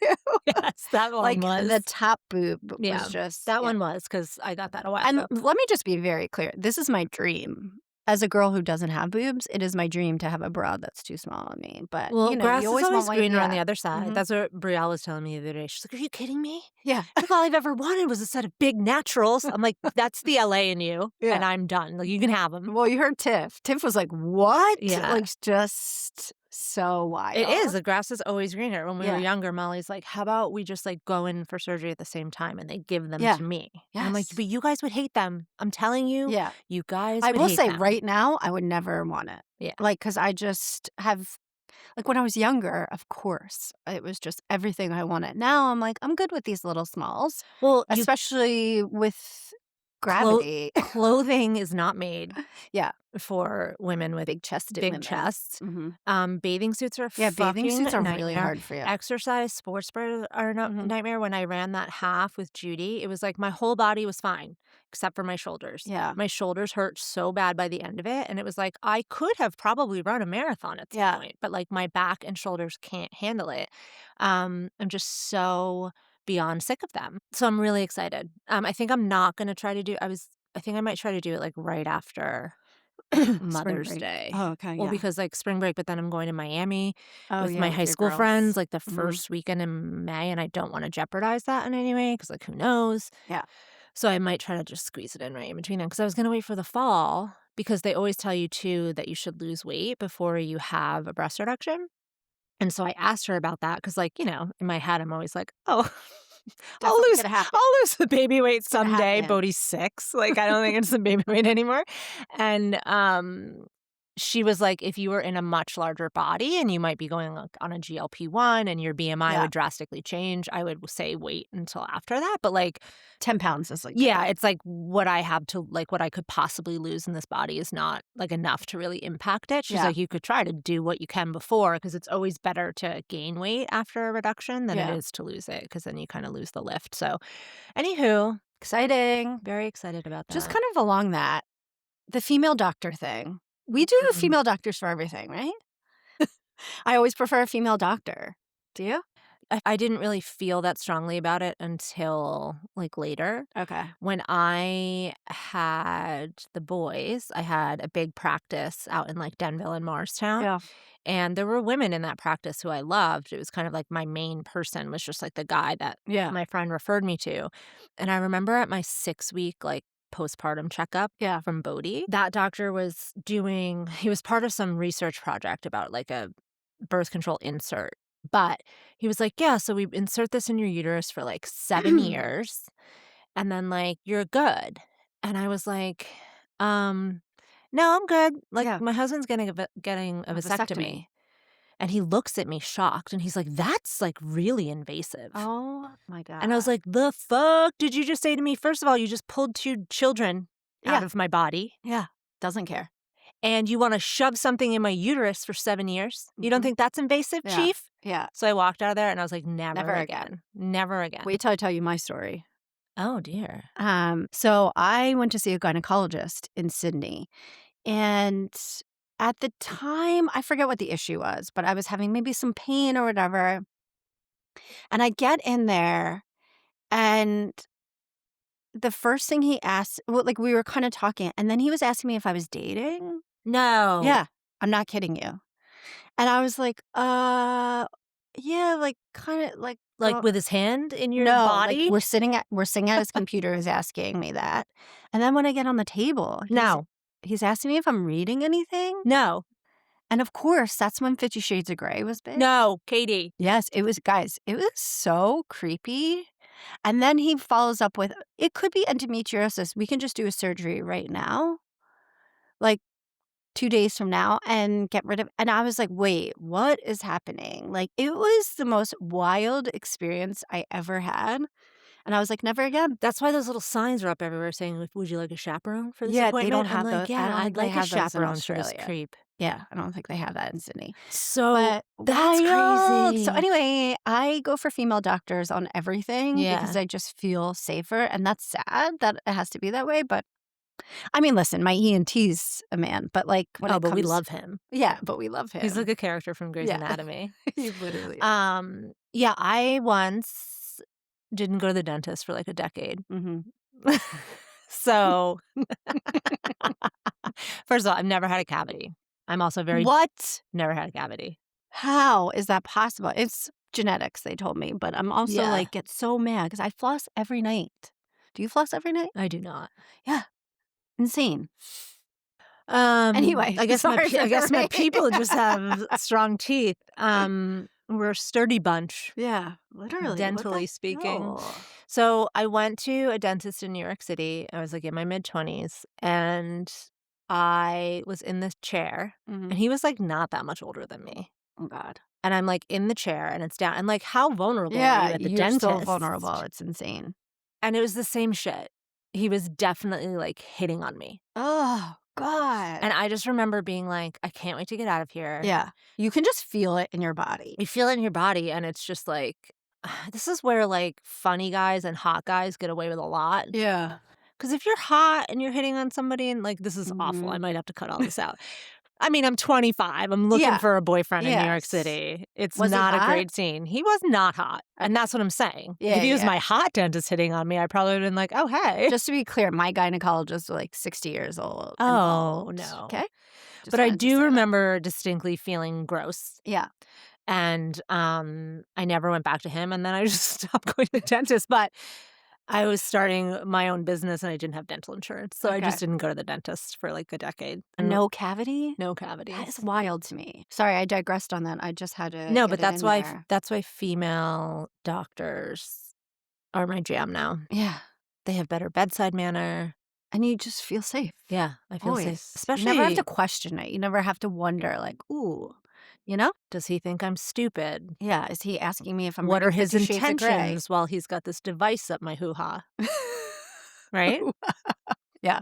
Yes, that one Like, the was. top boob was Yeah, just that yeah. one was because I got that a while And ago. let me just be very clear, this is my dream. as a girl who doesn't have boobs, it is my dream to have a bra that's too small on me, but, Well, you grass is always want always white greener on yeah. the other side. Mhm. That's what Brielle was telling me the other day. She's like, "Are you kidding me? Yeah. She's like, all I've ever wanted was a set of big naturals." I'm like, "That's the LA in you, Yeah. and I'm done. Like, you can have them." Well, you heard Tiff. Tiff was like, "What?" Yeah. Like, just so It is. wild. The grass is always greener. When we were Yeah. younger, Molly's like, "How about we just, like, go in for surgery at the same time and they give them Yeah. to me?" And I'm like, Yes. "But you guys would hate them. I'm telling you, Yeah. you guys I would will hate say them." right now, I would never want it. Yeah. Like, because I just have like, when I was younger, of course, it was just everything I wanted. Now I'm like, "I'm good with these little smalls," Well, you especially with clo gravity. clothing is not made Yeah. for women with Big-chested big women. chests. Mhm. Bathing suits are a Yeah, bathing fucking suits are really nightmare. hard for you. Exercise sports bras are a Mhm. nightmare. When I ran that half with Judy, it was like my whole body was fine except for my shoulders. Yeah. My shoulders hurt so bad by the end of it, and it was like I could have probably run a marathon at some Yeah. point, but, like, my back and shoulders can't handle it. I'm just so beyond sick of them. So I'm really excited. I think I'm not gonna try to do I think I might try to do it, like, right after Spring Mother's break. Day. Oh, okay, Well, yeah. because, like, spring break, but then I'm going to Miami Oh, with yeah, my with high your school friends, girls. like, the Mhm. first weekend in May, and I don't wanna jeopardize that in any way because, like, who knows? Yeah. So I might try to just squeeze it in right in between them because I was gonna wait for the fall because they always tell you too that you should lose weight before you have a breast reduction. And so I asked her about that because, like, in my head, I'm always like, "Oh, I'll Definitely lose gonna happen. I'll lose the baby weight It's gonna someday." happen. Bodhi's 6, like, I don't think it's the baby weight anymore. And, she was like, "If you were in a much larger body and you might be going, like, on a GLP-1 and your BMI Yeah. would drastically change, I would say wait until after that." But, like, 10 pounds is, like, too yeah, much. it's like what I could possibly lose in this body is not, like, enough to really impact it. She's Yeah. like, "You could try to do what you can before because it's always better to gain weight after a reduction than it Yeah. is to lose it because then you kinda lose the lift." So, anywho, Exciting. very excited about Just that. kind of along that, the female doctor thing. We do Mm. female doctors for everything, right? I always prefer a female doctor. Do you? I didn't really feel that strongly about it until, like, later. Okay. When I had the boys, I had a big practice out in, like, Denville and Morristown, Yeah. and there were women in that practice who I loved. It was kind of like my main person was just, like, the guy that Yeah. my friend referred me to, and I remember at my 6-week, like, postpartum checkup Yeah. from Bodhi, that doctor was he was part of some research project about, like, a birth control insert, but he was like, "Yeah, so we insert this in your uterus for, like, 7 years, and then, like, you're good." And I was like, "Um, no, I'm good. Like, Yeah. my husband's getting a A vasectomy." vasectomy. And he looks at me shocked, and he's like, "That's, like, really invasive." Oh my And I was god. like, "The fuck did you just say to me? First of all, you just pulled 2 children out Yeah. of my body, Yeah. Doesn't care. and you wanna shove something in my uterus for 7 years? You don't Mhm. think that's invasive, Yeah. chief?" Yeah. So I walked out of there, and I was like, "Never Never again. again. Never again." Wait till I tell you my story. Oh, dear. So I went to see a gynecologist in Sydney, and at the time, I forget what the issue was, but I was having maybe some pain or whatever, and I get in there, and the first thing he asked well, like, we were kinda talking, and then he was asking me if I was dating. No. Yeah, I'm not kidding you. And I was like, yeah, like, kinda, like, Like, with his hand in your no, like, body? we're sitting at his computer, he's asking me that, and then when I get on the table, No. he's asking me if I'm reading anything, No. and of course, that's when 50 Shades of Grey was big. No, Katie. Yes, it was guys, it was so creepy, and then he follows up with, "It could be endometriosis, we can just do a surgery right now, like, 2 days from now and get rid of," and I was like, "Wait, what is happening?" Like, it was the most wild experience I ever had, and I was like, "Never again." That's why those little signs are up everywhere saying, like, "Would you like a chaperone for this Yeah, they don't appointment?" I'm have like, those. I "Yeah, don't I'd think they like a have those in chaperone for this Australia. creep." Yeah, I don't think they have that in Sydney. So, But that's wild! So, crazy. anyway, I go for female doctors on everything because Yeah. I just feel safer, and that's sad that it has to be that way, but I mean, listen, my ENT's a man, but, like, when Oh, it but we comes love him. yeah, but we love He's like him. a character from Grey's Yeah. Anatomy. He literally is. Yeah, I once didn't go to the dentist for, like, a decade. Mhm. So, first of all, I've never had a cavity. I'm also very What? never had a cavity. How is that possible? It's genetics, they told me, but I'm also, Yeah, like, get so mad because I floss every night. Do you floss every night? I do not. Yeah, insane. Anyway, sorry for I guess my interrupting. people just have strong teeth. We're a sturdy bunch, Yeah, literally, what the dentally speaking. hell? So I went to a dentist in New York City. I was like in my mid-20s, and I was in this chair, and Mhm. he was like not that much older than me. Oh god. And I'm like in the chair and it's down. And like, how vulnerable are you Yeah, at the you're so vulnerable, dentist? it's insane. And it was the same shit. He was definitely like hitting on me. Oh, And god. I just remember being like, I can't wait to get out of here. Yeah, you can just feel it in your body. You feel it in your body, and it's just like, this is where like funny guys and hot guys get away with a lot. Yeah. Because if you're hot and you're hitting on somebody, and like, this is awful, I Mhm. might have to cut all this out. I mean, I'm 25. I'm looking Yeah, for a boyfriend in New York yes. City. It's Was he not a hot? great scene. He was not hot. And Okay. that's what I'm saying. If Yeah, he was yeah. my hot dentist hitting on me, I probably would have been like, oh, hey. Just to be clear, my gynecologist is, like, 60 years old and Oh, bald, no. okay? But Just I wanted to do say that. remember distinctly feeling gross. Yeah. And I never went back to him. And then I just stopped going to the dentist. But I was starting my own business and I didn't have dental insurance. So I just Okay. didn't go to the dentist for like a decade. And No cavity? no That is cavities. wild to me. Sorry, I digressed on that. I just had to No, get but it in there. that's why female doctors are my jam now. Yeah, They have better bedside manner. and you just feel safe. Yeah, I feel safe. Always. You never have to Especially, question it. You never have to wonder, like, "Ooh," you know? does he think I'm stupid? Yeah, is he asking me if I'm What reading are his 50 Shades of Grey? intentions while he's got this device up my hoo-ha? Right? Yeah,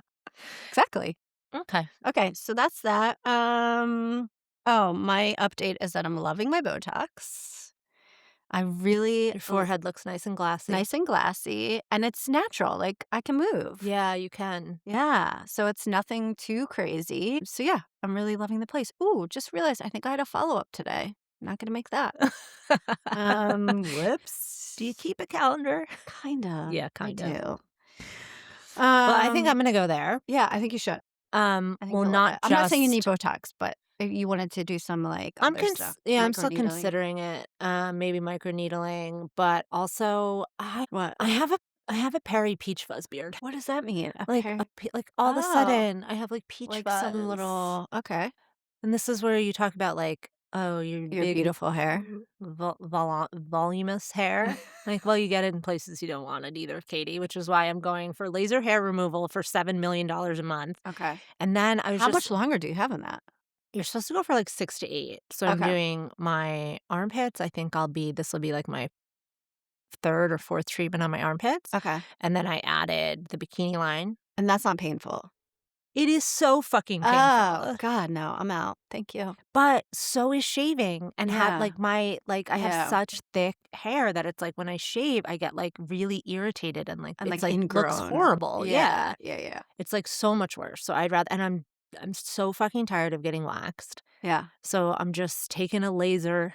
exactly. Okay. Okay, so that's that. Oh, my update is that I'm loving my Botox. I really Your forehead looks nice and glassy. nice and glassy, and it's natural, like, I can move. Yeah, you can. Yeah, so it's nothing too crazy. So, yeah, I'm really loving the place. Ooh, just realized I think I had a follow-up today. Not gonna make that. Whoops. Do you keep a calendar? Kinda. Yeah, I kind of. do. Well, I think Um, I'm gonna go there. yeah, I think you should. I think Well, you'll love it. not I'm not saying you need just Botox, but if you wanted to do some, like, other stuff, yeah, I'm still microneedling. considering it. Maybe microneedling, but also What? I have a I have a Perry peach fuzz beard. What does that mean? A Like pair. like all of a Oh, sudden I have like peach like some fuzz. little okay. And this is where you talk about like, oh, your Your big beautiful hair. voluminous hair. Like, well, you get it in places you don't want it either, Katie, which is why I'm going for laser hair removal for $7 million a month. Okay. And then I was How just, much longer do you have in that? you're supposed to go for like 6 to 8. So I'm Okay. doing my armpits. I think this will be like my third or fourth treatment on my armpits. Okay. And then I added the bikini line. And that's not painful? It is so fucking Oh, painful. god, no, I'm out. Thank you. But so is shaving and have Yeah. like I have Yeah. such thick hair that it's like when I shave, I get like really irritated and like And, it's like, like looks ingrown. horrible. Yeah. Yeah, yeah. It's like so much worse. So I'd rather, and I'm so fucking tired of getting waxed. Yeah. So I'm just taking a laser,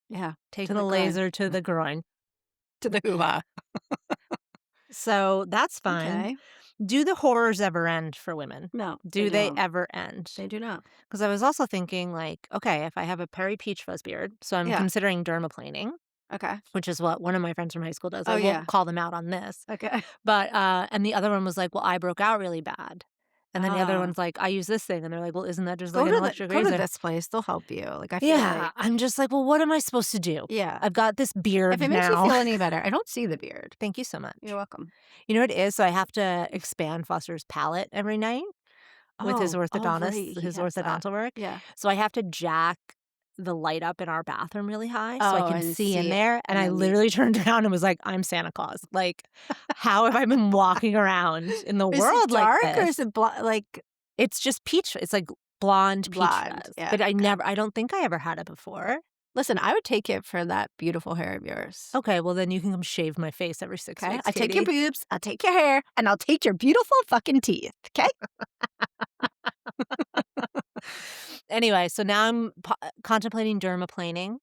Yeah. To taking the a groin. laser to the groin. To the hoo-ha. So that's fine. Okay. Do the horrors ever end for women? No, Do they ever end? They do not. Because I was also thinking, like, okay, if I have a Perry Peach fuzz beard, so I'm Yeah. considering dermaplaning, Okay. which is what one of my friends from high school does. Oh, I yeah. won't call them out on this. Okay. But, and the other one was like, well, I broke out really bad. And then the other Ah. one's like, I use this thing. And they're like, well, isn't that just like an electric Go to razor? this place, they'll help you. Like, I feel Yeah. like I'm just like, well, what am I supposed to do? yeah. I've got this beard If it makes you now. feel any better I don't see the beard. Thank you so much. You're welcome. You know what it is? So I have to expand Foster's palate every night with his Oh, orthodontist, right, he his has that. orthodontal work. Yeah. So I have to jack the light up in our bathroom really high so I Oh, can and see in see it, there. And and I then literally turned around and was like, I'm Santa Claus. Like, how have I been walking around in the Is world it dark like or this? is it like It's just peach. It's like blonde peach blonde? fuzz. Yeah, But okay. I don't think I ever had it before. Listen, I would take it for that beautiful hair of yours. Okay, well, then you can come shave my face every 6 Okay? weeks, I'll take your Katie. boobs, I'll take your hair, and I'll take your beautiful fucking teeth, okay? Anyway, so now I'm contemplating dermaplaning.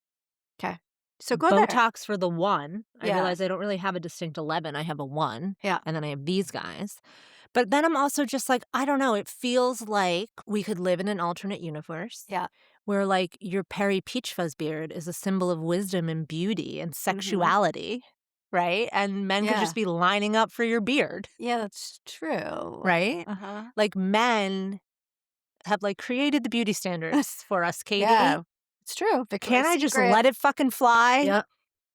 Okay. So go there. Botox for the 1. I Yeah. realize I don't really have a distinct 11. I have a 1. Yeah. And then I have these guys. But then I'm also just like, I don't know, it feels like we could live in an alternate universe Yeah. where, like, your Perry Peach Fuzz beard is a symbol of wisdom and beauty and Mhm. sexuality, right? And men could Yeah. just be lining up for your beard, Yeah, that's true. right? Uh-huh. Like, men have, like, created the beauty standards for us, Katie. Yeah. It's true. Can't Victoria's I just Secret. let it fucking fly? Yep.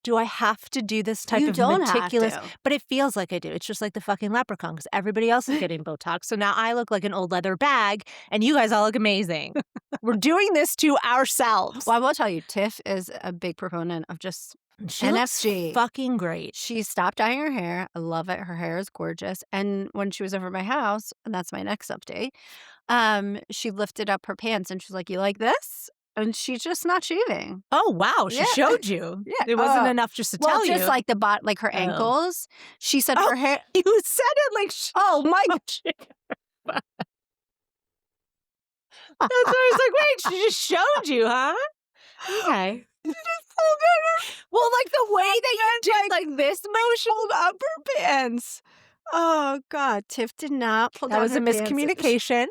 Do I have to do this type You of don't have meticulous to. but it feels like I do. It's just like the fucking leprechaun because everybody else is getting Botox, so now I look like an old leather bag, and you guys all look amazing. We're doing this to ourselves. Well, I will tell you, Tiff is a big proponent of just She looks NFG. fucking great. She stopped dyeing her hair. I love it. Her hair is gorgeous. And when she was over at my house, and that's my next update, she lifted up her pants and she's like, "You like this?" And she's just not shaving. Oh, wow, she Yeah. showed you. Yeah. It wasn't enough just to Well, tell just you. like the like her Oh. ankles. She said Oh, her hair. you said it like Oh my That's why I was like, "Wait, she just showed you, huh?" Okay. Well, like, the way that you did, like, this motion pulled up her pants. Oh God, Tiff did not pull that down was a her pants. miscommunication.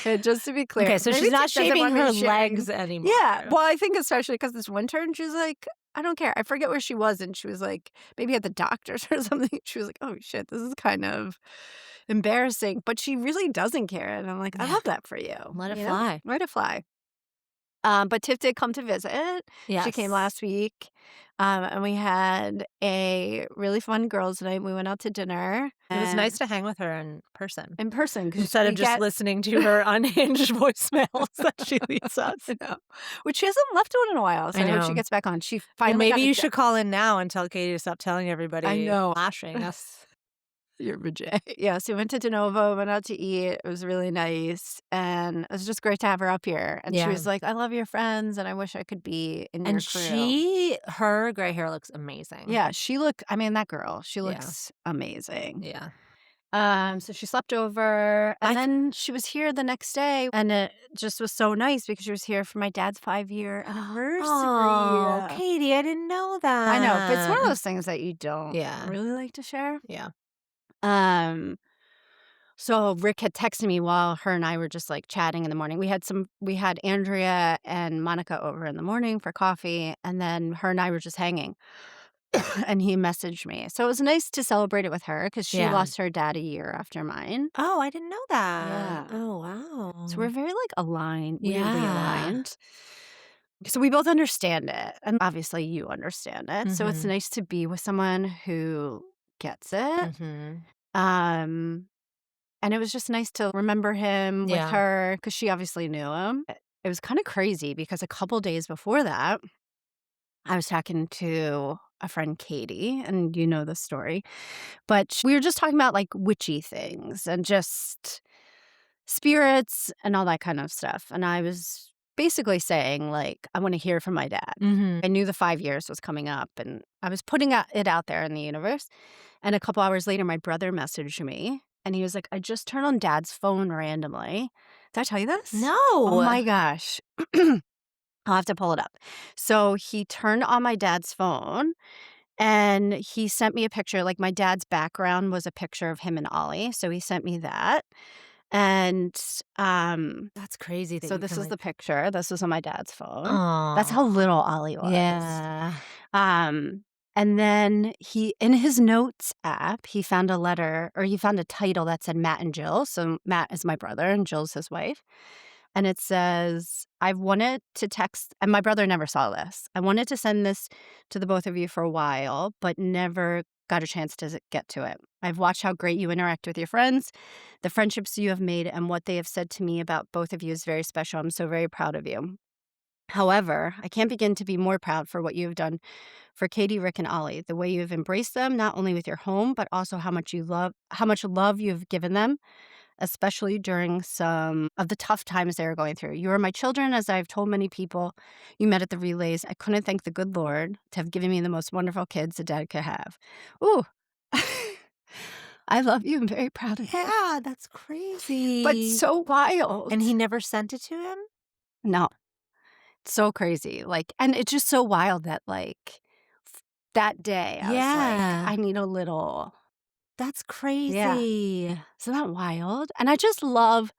And just to be clear, Okay, so maybe she's not Tiff doesn't shaving want me her sharing. legs anymore. Yeah, well, I think especially because it's winter, and she's like, "I don't care." I forget where she was, and she was like, maybe at the doctor's or something. She was like, "Oh shit, this is kind of embarrassing," but she really doesn't care, and I'm like, "I Yeah. love that for you. Let it you know? fly. Let it fly." But Tiff did come to visit. She came Yes. last week, and we had a really fun girls' night. We went out to dinner. It was nice to hang with her in person in person because instead of just listening to her unhinged voicemails that she leaves us. I know. Which she hasn't left one in a while, so I I hope she know. gets back on. She Well, finally maybe got you a should call in now and tell Katie to stop telling everybody I know. flashing us. You're vajay. Yeah, so we went to De Novo, went out to eat. It was really nice, and it was just great to have her up here. And she Yeah. was like, "I love your friends, and I wish I could be in your And crew." her gray hair looks amazing. Yeah, I mean, that girl, she Yeah. looks amazing. Yeah. So she slept over, and then she was here the next day, and it just was so nice because she was here for my dad's 5-year anniversary. Oh, Katie, I didn't know that. I know, but it's one of those things that you don't Yeah. really like to share. Yeah. Um, so Rick had texted me while her and I were just like chatting in the morning. We had Andrea and Monica over in the morning for coffee, and then her and I were just hanging. And he messaged me. So it was nice to celebrate it with her because she Yeah. lost her dad a year after mine. Oh, I didn't know that. Yeah. Oh, wow. So we're very like aligned, weirdly Yeah. aligned. So we both understand it. And obviously you understand it. So it's Mhm. nice to be with someone who gets it. Mhm. Um, and it was just nice to remember him with Yeah. her because she obviously knew him. It was kind of crazy because a couple days before that, I was talking to a friend, Katie, and you know the story. But we were just talking about like witchy things and just spirits and all that kind of stuff. And I was basically saying, like, I want to hear from my dad. Mhm. I knew the 5 years was coming up, and I was putting it out there in the universe. And a couple hours later, my brother messaged me, and he was like, "I just turned on Dad's phone randomly." Did I tell you this? No. Oh my gosh. I'll have to pull it up. So he turned on my dad's phone, and he sent me a picture. Like, my dad's background was a picture of him and Ollie, so he sent me that. And That's crazy that so you this can, is like the picture. This was on my dad's phone. That's Aw. how little Ollie was. Yeah. Um, and then in his notes app, he found a letter, or he found a title that said Matt and Jill. So Matt is my brother and Jill's his wife. And it says, "I've wanted to text," and my brother never saw this. "I wanted to send this to the both of you for a while, but never got a chance to get to it. I've watched how great you interact with your friends, the friendships you have made, and what they have said to me about both of you is very special. I'm so very proud of you. However, I can't begin to be more proud for what you have done for Katie, Rick, and Ollie. The way you have embraced them, not only with your home, but also how much love you have given them, especially during some of the tough times they were going through. You are my children, as I've told many people you met at the relays. I couldn't thank the good Lord to have given me the most wonderful kids a dad could have." Ooh. I love you. I'm very proud of you. Yeah, that's crazy. But so wild. And he never sent it to him? No. So crazy. Like, and it's just so wild that, like, that day I was Yeah. like, I need a little That's Yeah. crazy. Isn't that wild? And I just love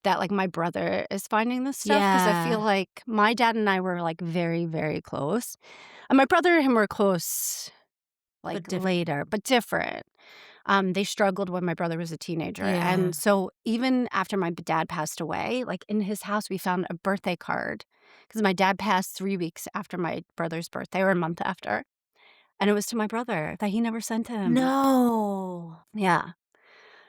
that, like, my brother is finding this stuff because I feel Yeah, like my dad and I were, like, very, very close. And my brother and him were close, like, but different. later, but different. They struggled when my brother was a teenager, Yeah. and so even after my dad passed away, like, in his house, we found a birthday card because my dad passed 3 weeks after my brother's birthday or a month after, and it was to my brother that he never sent him. No. Yeah.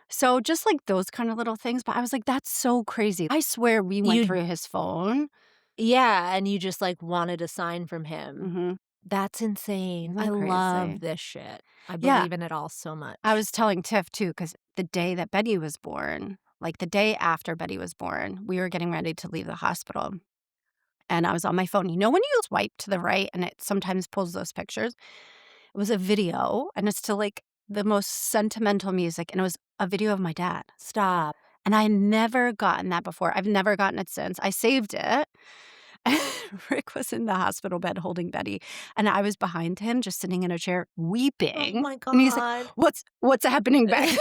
So just, like, those kinda little things, but I was like, "That's so crazy." I swear we went You through his phone. Yeah, and you just, like, wanted a sign from him. Mhm. That's insane. Isn't I that love crazy? this shit. I Yeah. believe in it all so I much. was telling Tiff too, because the day that Betty was born, like, the day after Betty was born, we were getting ready to leave the hospital, and I was on my phone. You know when you swipe to the right and it sometimes pulls those pictures? It was a video, and it's to, like, the most sentimental music, and it was a video of my dad, Stop. and I had never gotten that before. I've never gotten it since. I saved it. Rick was in the hospital bed holding Betty, and I was behind him just sitting in a chair Oh weeping, my and he's like, god. What's happening back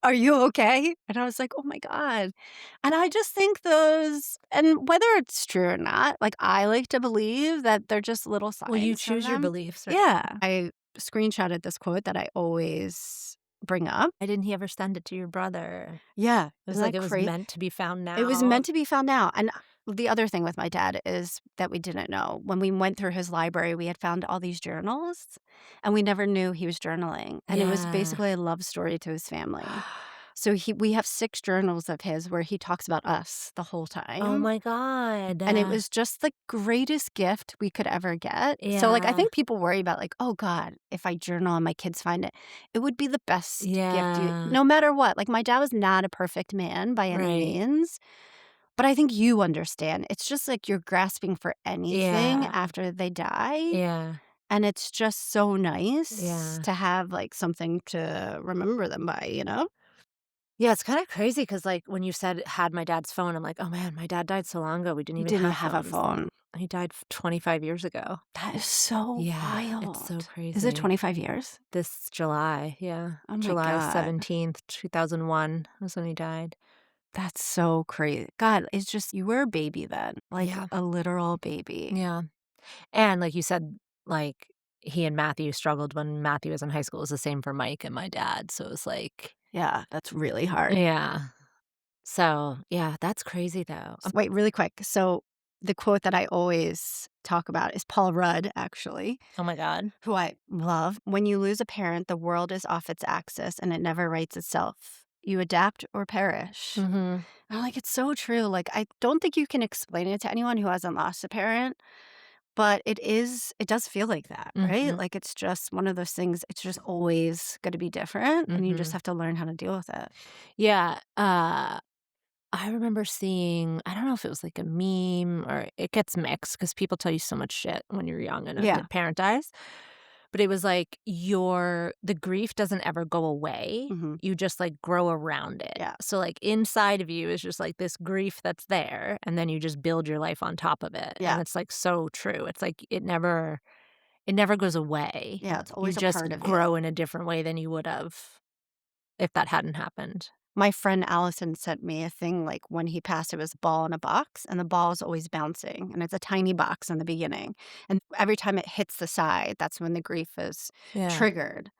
are you okay?" And I was like, "Oh my god." And I just think those and whether it's true or not, like, I like to believe that they're just little Well, you signs from choose your them. beliefs, right? Yeah. I screenshotted this quote that I always bring up. Why didn't he ever send it to your brother? Yeah. It was Isn't like that it was crazy? meant to be found It was now. meant to be found out, and the other thing with my dad is that we didn't know. When we went through his library, we had found all these journals, and we never knew he was journaling, and it was Yeah. basically a love story to his family. So we have 6 journals of his where he talks about us the whole Oh time, my god. and it was just the greatest gift we could ever get. So, like, I Yeah. think people worry about, like, "Oh god, if I journal and my kids find it." It would be the best gift you Yeah. no matter what. Like, my dad was not a perfect man by any Right. means, but I think you understand. It's just like you're grasping for anything Yeah. after they die, Yeah. and it's just so nice Yeah. to have, like, something to remember them by, you know? Yeah, it's kinda crazy because, like, when you said had my dad's phone, I'm like, "Oh, man, my dad died so long ago, we didn't You even didn't have have a phones phone. then." He died 25 years ago. That is so Yeah, it's so wild. Is it crazy. 25 years? This July, yeah. Oh my July god. 17th, 2001 was when he died. That's so crazy. God, it's just you were a baby then, like, Yeah. a literal baby. Yeah. And like you said, like, he and Matthew struggled when Matthew was in high school. It was the same for Mike and my dad, so it was like Yeah, that's really hard. yeah. So, yeah, that's crazy though. Wait, really quick. So, the quote that I always talk about is Paul Rudd, actually, Oh my god. who I love. "When you lose a parent, the world is off its axis and it never rights itself. You adapt or perish." Mhm. I'm like, it's so true. Like, I don't think you can explain it to anyone who hasn't lost a parent, but it does feel like that, right? Mhm. Like, it's just one of those things, it's just always gonna be different, and you just Mhm. have to learn how to deal with it. Yeah, I remember seeing I don't know if it was like a meme or it gets mixed because people tell you so much shit when you're young and a Yeah. parent dies, but it was like the grief doesn't ever go away, Mhm. you just, like, grow around it. Yeah. So, like, inside of you is just, like, this grief that's there, and then you just build your life on top of it, and Yeah. it's, like, so true. It's like it never goes away. Yeah, it's You always a just part of you. grow in a different way than you would have if that hadn't happened. My friend Allison sent me a thing, like, when he passed, it was a ball in a box, and the ball is always bouncing, and it's a tiny box in the beginning, and every time it hits the side, that's when the grief is Yeah. triggered,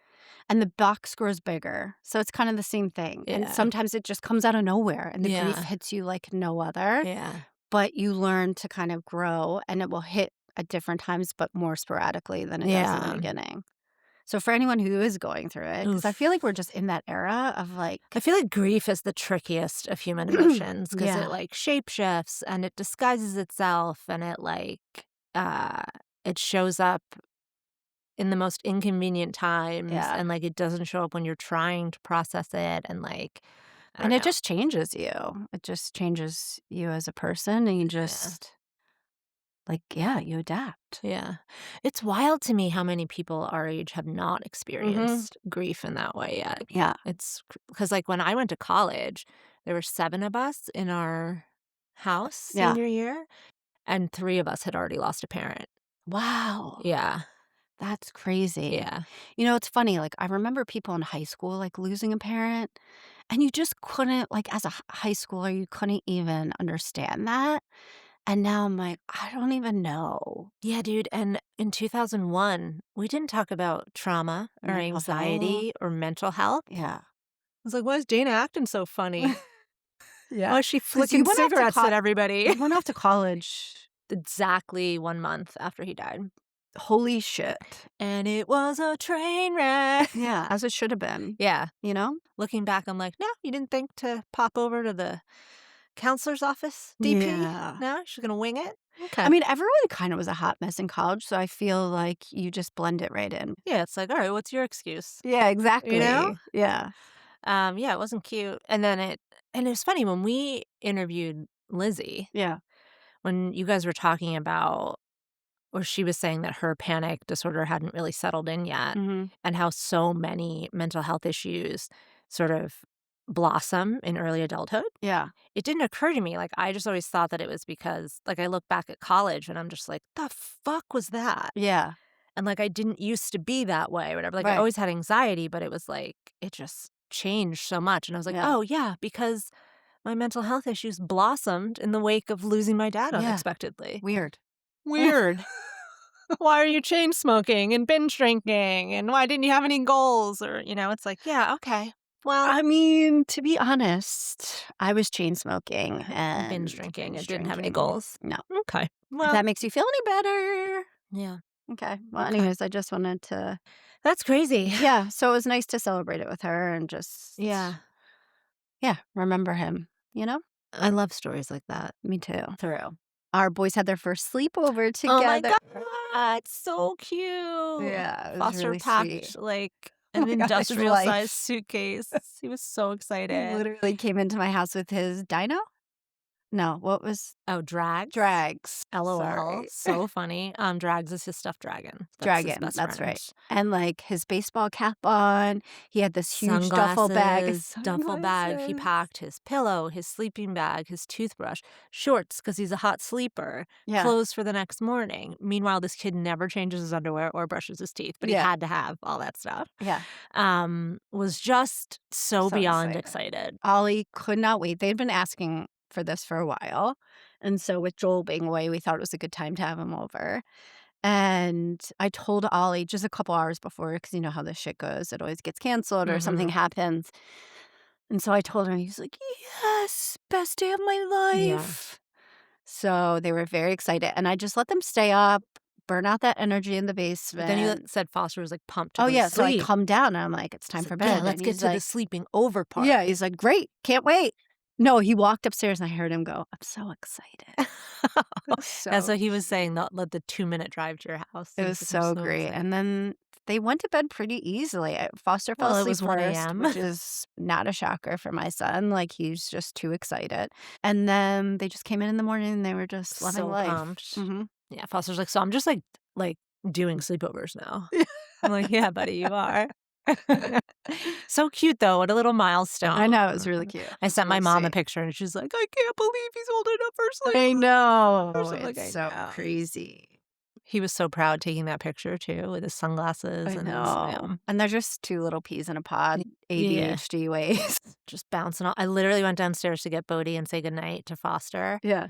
and the box grows bigger, so it's kind of the same thing, and Yeah. sometimes it just comes out of nowhere, and the grief Yeah. hits you like no other, Yeah. but you learn to kind of grow, and it will hit at different times, but more sporadically than it does in the Yeah. beginning. So for anyone who is going through it, because I feel like we're Oof. just in that era of, I like feel like grief is the trickiest of human emotions because it, Yeah, like, shapeshifts and it disguises itself and uh, it shows up in the most inconvenient times yeah. and, like, it doesn't show up when you're trying to process it and, like, I And don't it know. just changes you. It just changes you as a person, and you Yeah. just like, yeah, you adapt. Yeah. It's wild to me how many people our age have not Mhm. experienced grief in that way yet. Yeah. It's because, like, when I went to college, there were 7 of us in our house Yeah. senior year, and 3 of us had already lost a parent. Wow. Yeah. That's crazy. Yeah. You know, it's funny, like, I remember people in high school, like, losing a parent, and you just couldn't like, as a high schooler, you couldn't even understand that, and now I'm like, I don't even know. Yeah, dude, and in 2001, we didn't talk about trauma or Mental health. anxiety or mental health. Yeah. I was like, "Why is Dana acting so funny? Yeah, Why is she because you flicking went off to cigarettes at everybody?" you went off to college. Exactly 1 month after he died. Holy shit. And it was a train wreck. Yeah, as it should have been, Yeah. you know? Looking back, I'm like, "No, you didn't think to pop over to the counselor's office, DP? Yeah. No, she's gonna wing it? I Okay." mean, everyone kinda was a hot mess in college, so I feel like you just blend it right in. Yeah, it's like, "Alright, what's your excuse?" Yeah, You know? exactly. Yeah. Yeah, it wasn't cute, and it was funny when we interviewed Lizzie, Yeah. when you guys were talking about or she was saying that her panic disorder hadn't really settled in yet, Mhm. and how so many mental health issues sort of blossom in early adulthood. Yeah. It didn't occur to me, like, I just always thought that it was because like, I look back at college and I'm just like, "The fuck was that?" Yeah. And, like, I didn't used to be that way or whatever, like, I Right. always had anxiety, but it was like, it just changed so much, and I was like, Yeah. "Oh, yeah, because my mental health issues blossomed in the wake of losing my dad Yeah. unexpectedly." Weird. Weird. Why are you chain smoking and binge drinking, and why didn't you have any goals? Or, it's like, yeah, okay. Well, I mean, to be honest, I was chain smoking binge and drinking binge and didn't have any drinking. goals. No. Okay. If Well, that makes you feel any better. yeah. Okay. Well, Okay. anyways, I just wanted to That's crazy. yeah, so it was nice to celebrate it with her and just Yeah. yeah, remember him, you know? I love stories like that. Me too. Through. Our boys had their first sleepover Oh my together. god, so cute. Yeah, it was Foster really sweet. packed, like, Oh an my god, his industrial-sized life. suitcase. He was so He excited. literally came into my house with his dino? No, what was Oh, Drags? Drags. LOL, Sorry. so funny. Drags is his stuffed dragon. That's his Dragon, best that's friend. right. And, like, his baseball cap on, he had this huge duffel bag, Sunglasses, duffel bag, he sunglasses. packed his pillow, his sleeping bag, his toothbrush, shorts because he's a hot sleeper, Yeah, clothes for the next morning. Meanwhile, this kid never changes his underwear or brushes his teeth, but he yeah, had to have all that stuff. yeah, Was just so so beyond excited. excited. Ollie could not wait. They'd been asking for this for a while, and so with Joel being away, we thought it was a good time to have him over. And I told Ollie just a couple hours before, because you know how this shit goes. It always gets canceled or something Mhm. happens. And so I told him, he's like, yes, best day of my Yeah. life. So they were very excited. And I just let them stay up, burn out that energy in the But then you basement. said Foster was, like, pumped to Oh, go to yeah. So I sleep. come down and I'm like, it's time He's like, for "Yeah, bed. let's And get he's to the like, sleeping over part." yeah, he's like, great, can't wait. No, he walked upstairs and I heard him go, I'm so excited. That's So what he was saying, cute. the 2-minute drive to your house. It He was was like, "I'm so so great, excited." and then they went to bed pretty easily. Foster fell Well, it asleep was 1 first, AM. which is not a shocker for my son, like, he's just too excited, and then they just came in the morning and they were just loving So life. pumped. Mhm. Yeah, Foster's like, "So I'm just, like, doing sleepovers now." I'm like, "Yeah, buddy, you are." So cute, though, what a little I milestone. know, it was really cute. It I was sent my really mom a sweet. picture, and she's like, "I can't believe he's old enough for I know, sleepovers." I'm like, it's "I so know." crazy. He was so proud taking that picture, too, with his sunglasses I and his know, and they're just 2 little peas in a pod, yeah, ADHD ways. just bouncing I literally went downstairs to get Bodhi and say goodnight to Foster. Yeah.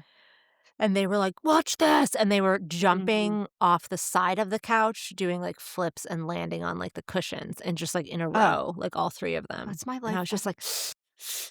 And they were like, "Watch this!" And they were Mhm. jumping off the side of the couch, doing, like, flips and landing on, like, the cushions and just, like, in a Oh, row, like, all 3 of them. that's my And I life was just back. like,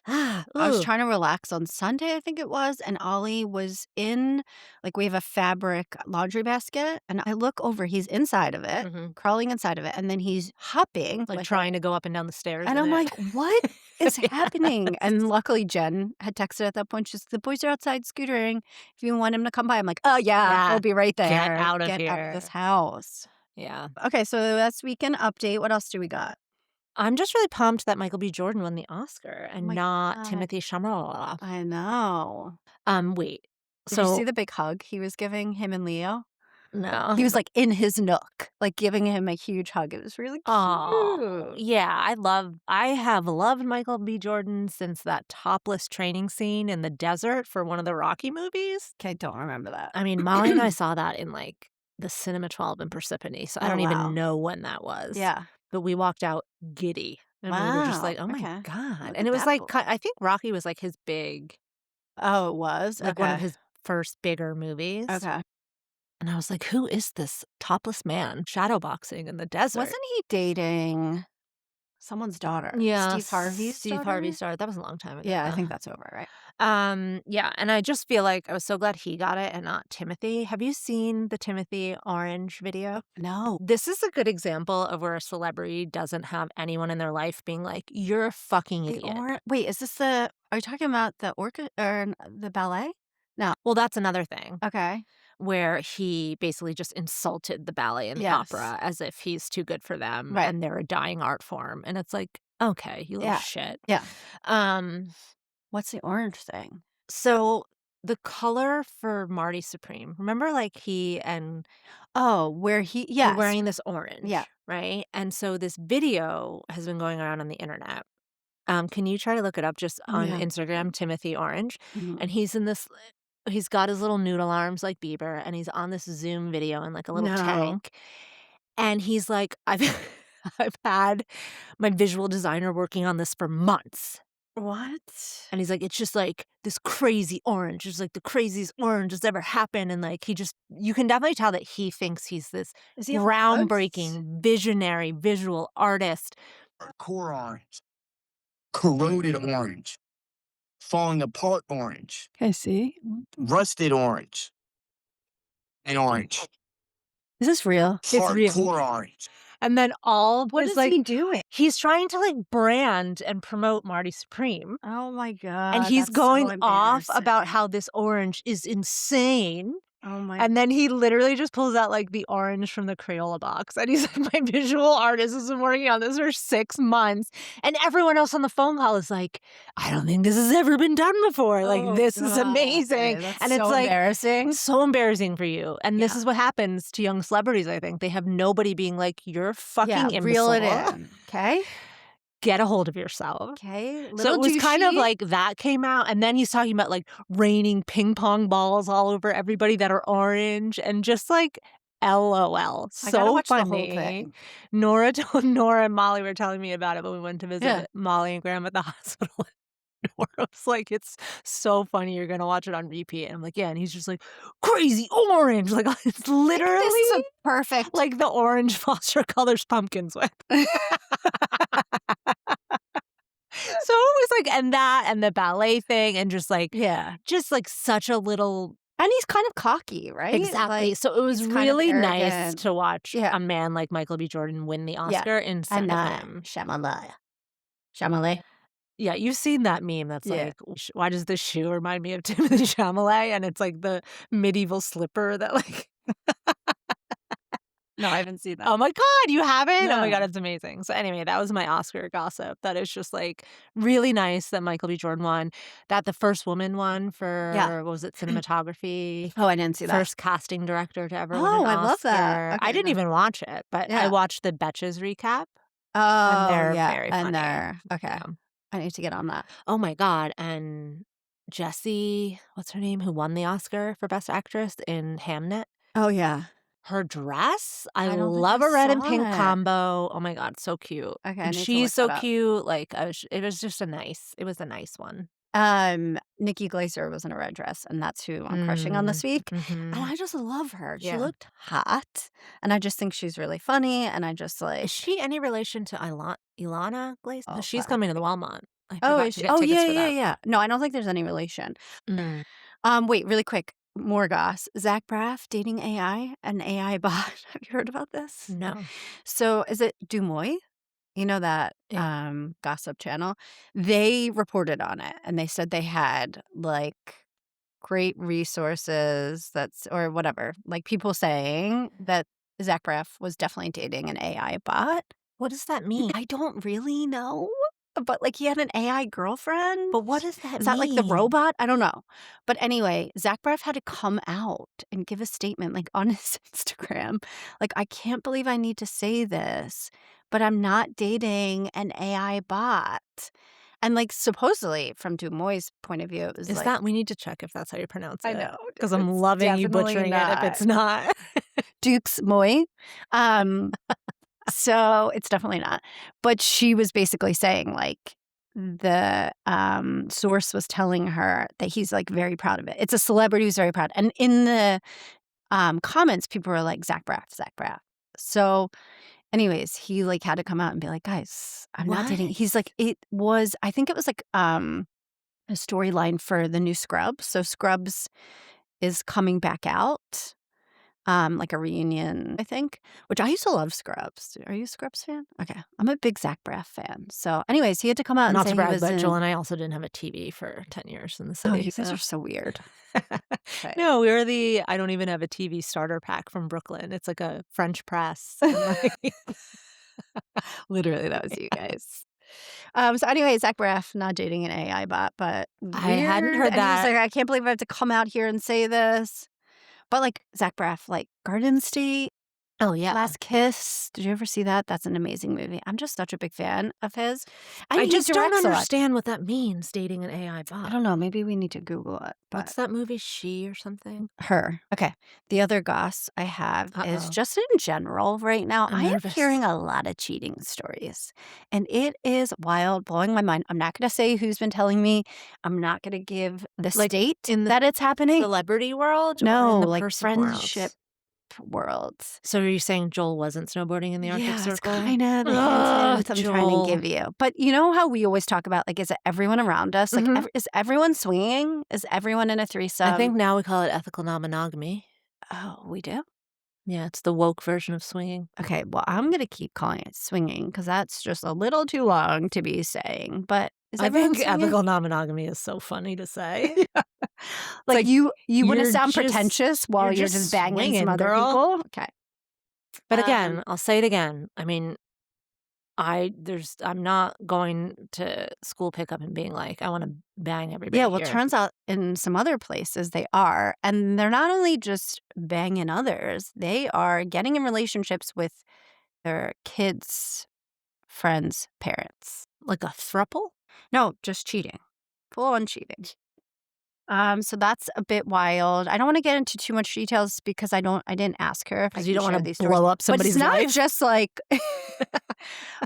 "Ah, I was ooh." trying to relax on Sunday, I think it was, and Ollie was in like, we have a fabric laundry basket, and I look over, he's inside of it, Mhm. crawling inside of it, and then he's hopping, Like, like, trying to go up and down the stairs and in I'm it. like, "What is happening?" Yes. And luckily, Jen had texted at that point, she's, "The boys are outside scootering, if you want him to come by." I'm like, "Oh, yeah, Yeah. he'll be right Get there. out of Get out of this here. house." Yeah. Okay, so that's weekend update. What else do we got? I'm just really pumped that Michael B. Jordan won the Oscar Oh and my not god. Timothee Chalamet. I know. Wait. Did you see So the big hug he was giving him and Leo? He no. was, like, in his nook, like, giving him a huge hug. It was really Oh, cute. yeah, I have loved Michael B. Jordan since that topless training scene in the desert for one of the Rocky movies. Okay, don't remember that. I mean, Molly and I saw that in, like, the Cinema 12 in Persephone, so I Oh, don't even wow. know when that was. Yeah. But we walked out giddy, and we were just Wow, like, "Oh my okay. god." Look And at it was that like boy. I think Rocky was, like, his big Oh, it was? like, one of Okay. his first bigger movies, Okay. and I was like, "Who is this topless man shadowboxing in the desert?" Wasn't he dating someone's daughter? Yeah, Steve Harvey's Steve Harvey daughter? starred that was a long time ago, Yeah, I though. think that's over, right? Yeah, and I just feel like I was so glad he got it and not Timothy. Have you seen the Timothy Orange video? No. This is a good example of where a celebrity doesn't have anyone in their life being like, "You're a fucking The idiot." or wait, is this the are you talking about the orca or the ballet? No. Well, that's another thing Okay. where he basically just insulted the ballet and the Yes. opera as if he's too good for them Right. and they're a dying art form. And it's like, okay, you little Yeah. shit. Yeah. Um, What's the orange thing? so the color for Marty Supreme, remember like he and Oh, where he were yes. wearing this Yeah. orange, right? And so this video has been going around on the internet. Can you try to look it up just Oh, on yeah. Instagram, Timothy Orange? Mhm. And he's got his little noodle arms like Bieber, and he's on this Zoom video in like a little No. tank. And he's like, I've I've had my visual designer working on this for months. What? And he's like, it's just like this crazy orange. It's like the craziest orange that's ever happened. And like you can definitely tell that he thinks he's this Is he on drugs? groundbreaking, visionary visual artist. Core orange, corroded orange, falling apart orange, I see. rusted orange, and orange. Is this real? It's real. Hardcore orange. And then all What is is like he doing? he's trying to like brand and promote Marty Supreme. Oh my And god, he's that's so going off about embarrassing. how this orange is insane. Oh my And then he literally just pulls out like the orange from the Crayola box. And he's like, my visual artist has been working on this for 6 months. And everyone else on the phone call is like, I don't think this has ever been done before. Like, Oh this is god, amazing. that's And it's so like, embarrassing. so embarrassing for you. And this Yeah. is what happens to young celebrities, I think. They have nobody being like, you're a Yeah, fucking reel it imbecile. in, okay? Get a hold of yourself. Okay, So little it was kind of douchey. like that came out, and then he's talking about, like, raining ping pong balls all over everybody that are orange and just, like, LOL. I gotta So watch the whole funny. thing. Nora and Molly were telling me about it when we went to Yeah. visit Molly and Graham at the hospital. Nora was like, "It's so funny, you're gonna watch it on repeat." And I'm like, "Yeah," and he's just like, "Crazy orange!" Like, it's I think this literally is a perfect like the orange Foster colors pumpkins with. So it was like and that and the ballet thing and Yeah, just like such a little and he's kind of cocky, right? exactly. Like, So it was he's kind of really nice arrogant. to watch Yeah, a man like Michael B. Jordan win the yeah, Oscar instead and, of him. Chalamet. Yeah, you've seen that meme that's Yeah. like, why does this shoe remind me of Timothee Chalamet? And it's like the medieval slipper that like No, I haven't seen that. oh my god, you haven't? Oh my god, No. it's amazing. So anyway, that was my Oscar gossip. That is just like really nice that Michael B. Jordan won. That the first woman won Yeah. for what was it, cinematography? Oh, I didn't see that. First casting director to ever win an Oh, I love that. Oscar. I Okay, didn't no. even watch it, but I Yeah. watched the Betches recap, and Oh, they're yeah, very and funny. there. Okay. Yeah. I need to get on that. Oh my god, and Jessie, what's her name, who won the Oscar for Best Actress in Hamnet? Oh, yeah. Her dress, I I don't think I love a red and saw pink it. combo. Oh my god, so cute. Okay, I And need to look she's that so up. cute, like, it was just it was a nice one. Nikki Glaser was in a red dress, and that's who I'm crushing on this week, and Mhm. I just love her. She Yeah. looked hot, and I just think she's really funny, and I just, Is like she any relation to Ilana Glaze? oh, She's fuck. coming to the Wellmont. I Oh, forgot is to she? get Oh, tickets yeah, for yeah, that. yeah. No, I don't think there's any relation. Mm, Wait, really quick, more goss. Zach Braff dating AI, an AI bot. Have you heard about this? no. So, is it Dumois? You know that, Yeah. gossip channel? They reported on it, and they said they had, like, great resources that's or whatever, like, people saying that Zach Braff was definitely dating an AI bot. What does that mean? I don't really know, but, like, he had an AI girlfriend? But what does that Is that, like, the mean? robot? I don't know. But anyway, Zach Braff had to come out and give a statement, like, on his Instagram. Like, "I can't believe I need to say this, but I'm not dating an AI bot." And, like, supposedly, from Dumois' point of view, it was Is like that we need to check if that's how you pronounce I it, know, because I'm it's loving you definitely butchering it if not. it's not. Duke's Moy. So it's definitely not. But she was basically saying, like, the, source was telling her that he's, like, very proud of it. It's a celebrity who's very proud. And in the, comments, people were like, "Zach Braff, Zach Braff." So, anyways, he, like, had to come out and be like, "Guys, I'm not dating." What? He's like, I think it was, like, a storyline for the new Scrubs. So Scrubs is coming back out. Like a reunion, I think, which I used to love Scrubs. Are you a Scrubs fan? Okay. I'm a big Zach Braff fan. So, anyways, he had to come out and Not say to he brag, was but Joel in. and I also didn't have a TV for 10 years in the Oh, city, you guys so are so weird. Okay. No, we were the I don't even have a TV starter pack from Brooklyn. It's like a French press and, like Literally, that was you guys. So anyway, Zach Braff not dating an AI bot, but I hadn't weird. heard And he was that. like, I can't believe I have to come out here and say this. But like Zach Braff, like Garden State, Oh, yeah. Last Kiss. Did you ever see that? That's an amazing movie. I'm just such a big fan of his. And I he just don't directs a lot. understand what that means, dating an AI I bot. don't know. Maybe we need to Google it. But What's that movie, She or something? her. Okay. The other goss I have is Uh-oh. just in general right now. I'm I am nervous. hearing a lot of cheating stories, and it is wild, blowing my mind. I'm not going to say who's been telling me. I'm not going to give the Like, state in the that it's happening. Celebrity world or No, in the like personal world? friendship worlds. So are you saying Joel wasn't snowboarding in the Arctic Yeah, it's Circle? kinda the Ugh, hint I'm trying to Joel. give you. But you know how we always talk about, like, is it everyone around us? Like, Mhm. is everyone swinging? Is everyone in a threesome? I think now we call it ethical non-monogamy. Oh, we do? Yeah, it's the woke version of swinging. Okay, well, I'm gonna keep calling it swinging because that's just a little too long to be saying, but is I everyone think swinging? ethical non-monogamy is so funny to say. Like, like, you wanna you're sound just pretentious while you're you're just just banging some swinging, other girl. people? Okay. But Um again, I'll say it again. I mean, I'm not going to school pickup and being like, "I wanna bang everybody Yeah, well, here." turns out in some other places they are, and they're not only just banging others, they are getting in relationships with their kids' friends' parents. Like a throuple? No, just cheating. Full on cheating. So that's a bit wild. I don't wanna get into too much details because I didn't ask her if I 'Cause you can don't share wanna these stories. blow up But it's somebody's not life? just like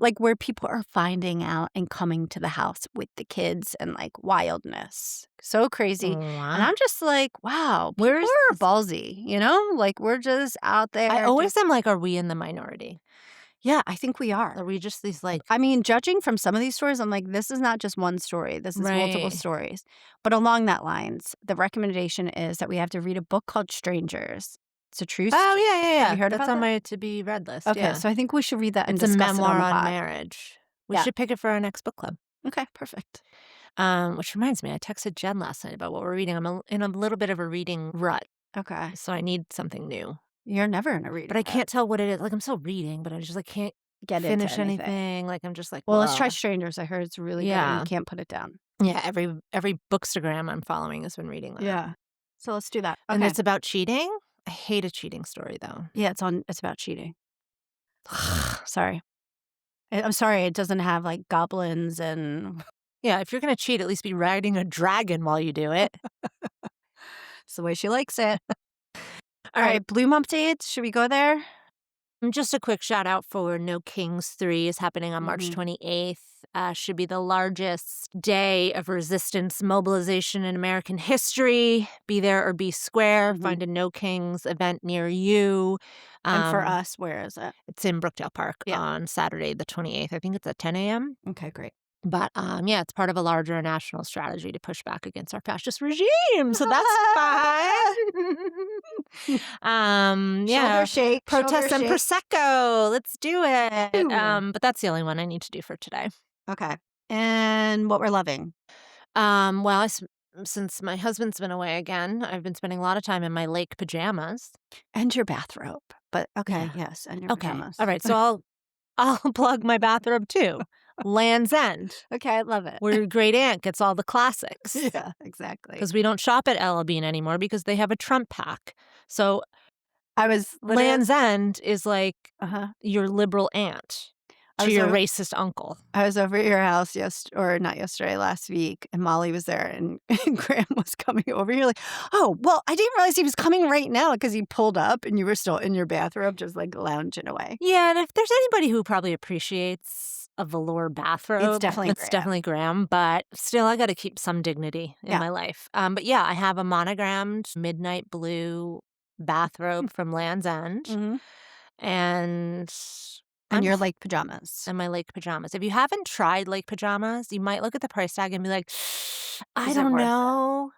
like where people are finding out and coming to the house with the kids and like wildness. So crazy. And Wow. I'm just like, wow, people Where is are this? ballsy, you know? Like we're just out I there. always am like, are we in the minority? Yeah, I think we are. Are we just these, like I mean, judging from some of these stories, I'm like, this is not just one story. This is multiple Right. stories. But along that lines, the recommendation is that we have to read a book called Strangers. It's a true Oh, yeah, yeah, Have yeah. you heard That's about on that? my to-be-read list, Okay, yeah. so I think we should read that and It's a discuss it on memoir the on pod. marriage. We Yeah. should pick it for our next book club. Okay, perfect. Which reminds me, I texted Jen last night about what we're reading. I'm in a little bit of a reading rut, Okay. so I need something new. You're never in a reading But I rut. can't tell what it is. Like, I'm still reading, but I just, like, can't Get into finish anything. anything. Like, I'm just like, Well, let's try "Ugh." Strangers. I heard it's really good and Yeah. you can't put it down. Yeah, every bookstagram I'm following has been reading that. Yeah. So let's do that. And Okay. it's about cheating? I hate a cheating story, though. Yeah, it's about cheating. Sorry. I'm sorry it doesn't have like goblins and Yeah, if you're gonna cheat, at least be riding a dragon while you do it. it's the way she likes it. All right. right, Bloom updates. Should we go there? Just a quick shout out for No Kings 3 is happening on March Mhm. 28th. Should be the largest day of resistance mobilization in American history. Be there or be square. Mhm. Find a No Kings event near you. And for us, where is it? It's in Brookdale Park Yeah. on Saturday the 28th. I think it's at 10 a.m. Okay, great. But yeah, it's part of a larger national strategy to push back against our fascist regime. So that's fun. Yeah. Shoulder shake. Protests and shoulder shake. Prosecco. Let's do it. Ooh. But that's the only one I need to do for today. Okay. And what we're loving. Well, since my husband's been away again, I've been spending a lot of time in my lake pajamas. And your bathrobe. But okay, Yeah. yes, and your Okay. pajamas. All right. So I'll plug my bathrobe too. Land's End, Okay, I love it. where your great aunt gets all the classics. Yeah, exactly. Because we don't shop at L.L. Bean anymore because they have a Trump pack. So I was literally Land's End is like Uh-huh. your liberal aunt. to your racist uncle. I was over at your house last week, and Molly was there, and Graham was coming over. You're like, oh, well, I didn't realize he was coming right now because he pulled up and you were still in your bathrobe, just like lounging away. Yeah, and if there's anybody who probably appreciates a velour bathrobe, it's definitely Graham. But still, I got to keep some dignity in my life. But yeah, I have a monogrammed midnight blue bathrobe from Land's End, Mm-hmm. and your lake pajamas. And my lake pajamas. If you haven't tried lake pajamas, you might look at the price tag and be like, I don't know.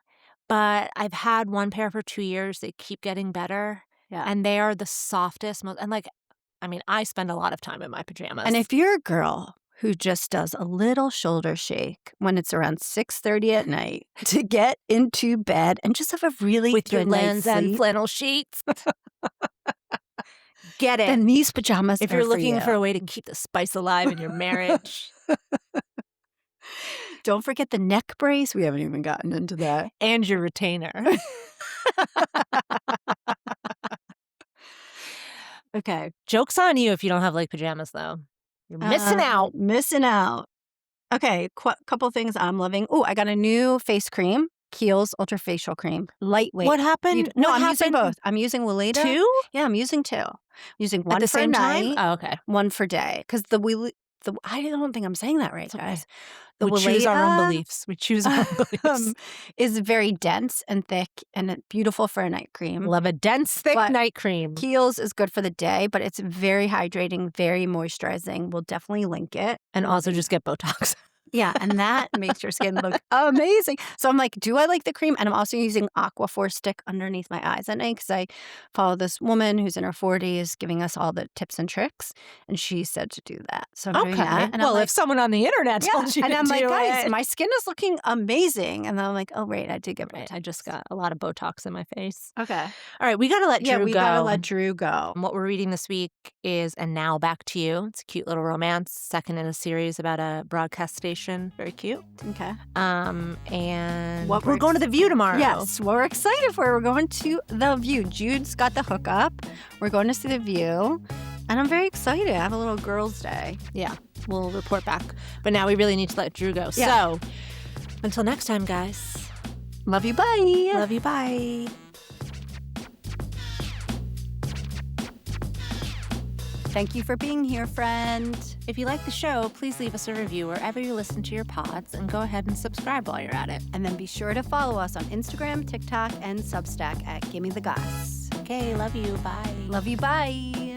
But I've had one pair for 2 years. They keep getting better. Yeah. And they are the softest, I spend a lot of time in my pajamas. And if you're a girl who just does a little shoulder shake when it's around 6:30 at night to get into bed and just have a really with good your night's Lands' End sleep, flannel sheets, get it. then these pajamas if are you're for looking you. for a way to keep the spice alive in your marriage. Don't forget the neck brace. We haven't even gotten into that. And your retainer. Okay. Joke's on you if you don't have lake pajamas, though. You're missing out. Missing out. Okay, couple things I'm loving. Oh, I got a new face cream. Kiehl's Ultra Facial Cream. Lightweight. What happened? No, I'm using both. I'm using Weleda. 2? Yeah, I'm using 2. Using one At the for same night, time? Oh, okay. one for day. Because I don't think I'm saying that right, guys. We choose our own beliefs. We choose our own beliefs. Is very dense and thick and beautiful for a night cream. Love a dense, thick night cream. Kiehl's is good for the day, but it's very hydrating, very moisturizing. We'll definitely link it. And also just get Botox. Yeah, and that makes your skin look amazing. So I'm like, do I like the cream? And I'm also using Aquaphor stick underneath my eyes at night because I follow this woman who's in her 40s giving us all the tips and tricks, and she said to do that. So I'm doing that. And if someone on the internet told you and to I'm like, do guys, it. my skin is looking amazing. And then I'm like, oh, right, I did get Botox. I just got a lot of Botox in my face. Okay. All right, we got to let Drew go. Yeah, we got to let Drew go. And what we're reading this week is And Now Back to You. It's a cute little romance, second in a series about a broadcast station. Very cute. Okay. And we're going to The View tomorrow. Yes, we're excited for it. We're going to The View. Jude's got the hookup. We're going to see The View. And I'm very excited. I have a little girls' day. Yeah, we'll report back. But now we really need to let Drew go. Yeah. So, until next time, guys. Love you, bye. Love you, bye. Thank you for being here, friend. If you like the show, please leave us a review wherever you listen to your pods and go ahead and subscribe while you're at it. And then be sure to follow us on Instagram, TikTok, and Substack at Gimme the Goss. Okay, love you. Bye. Love you. Bye.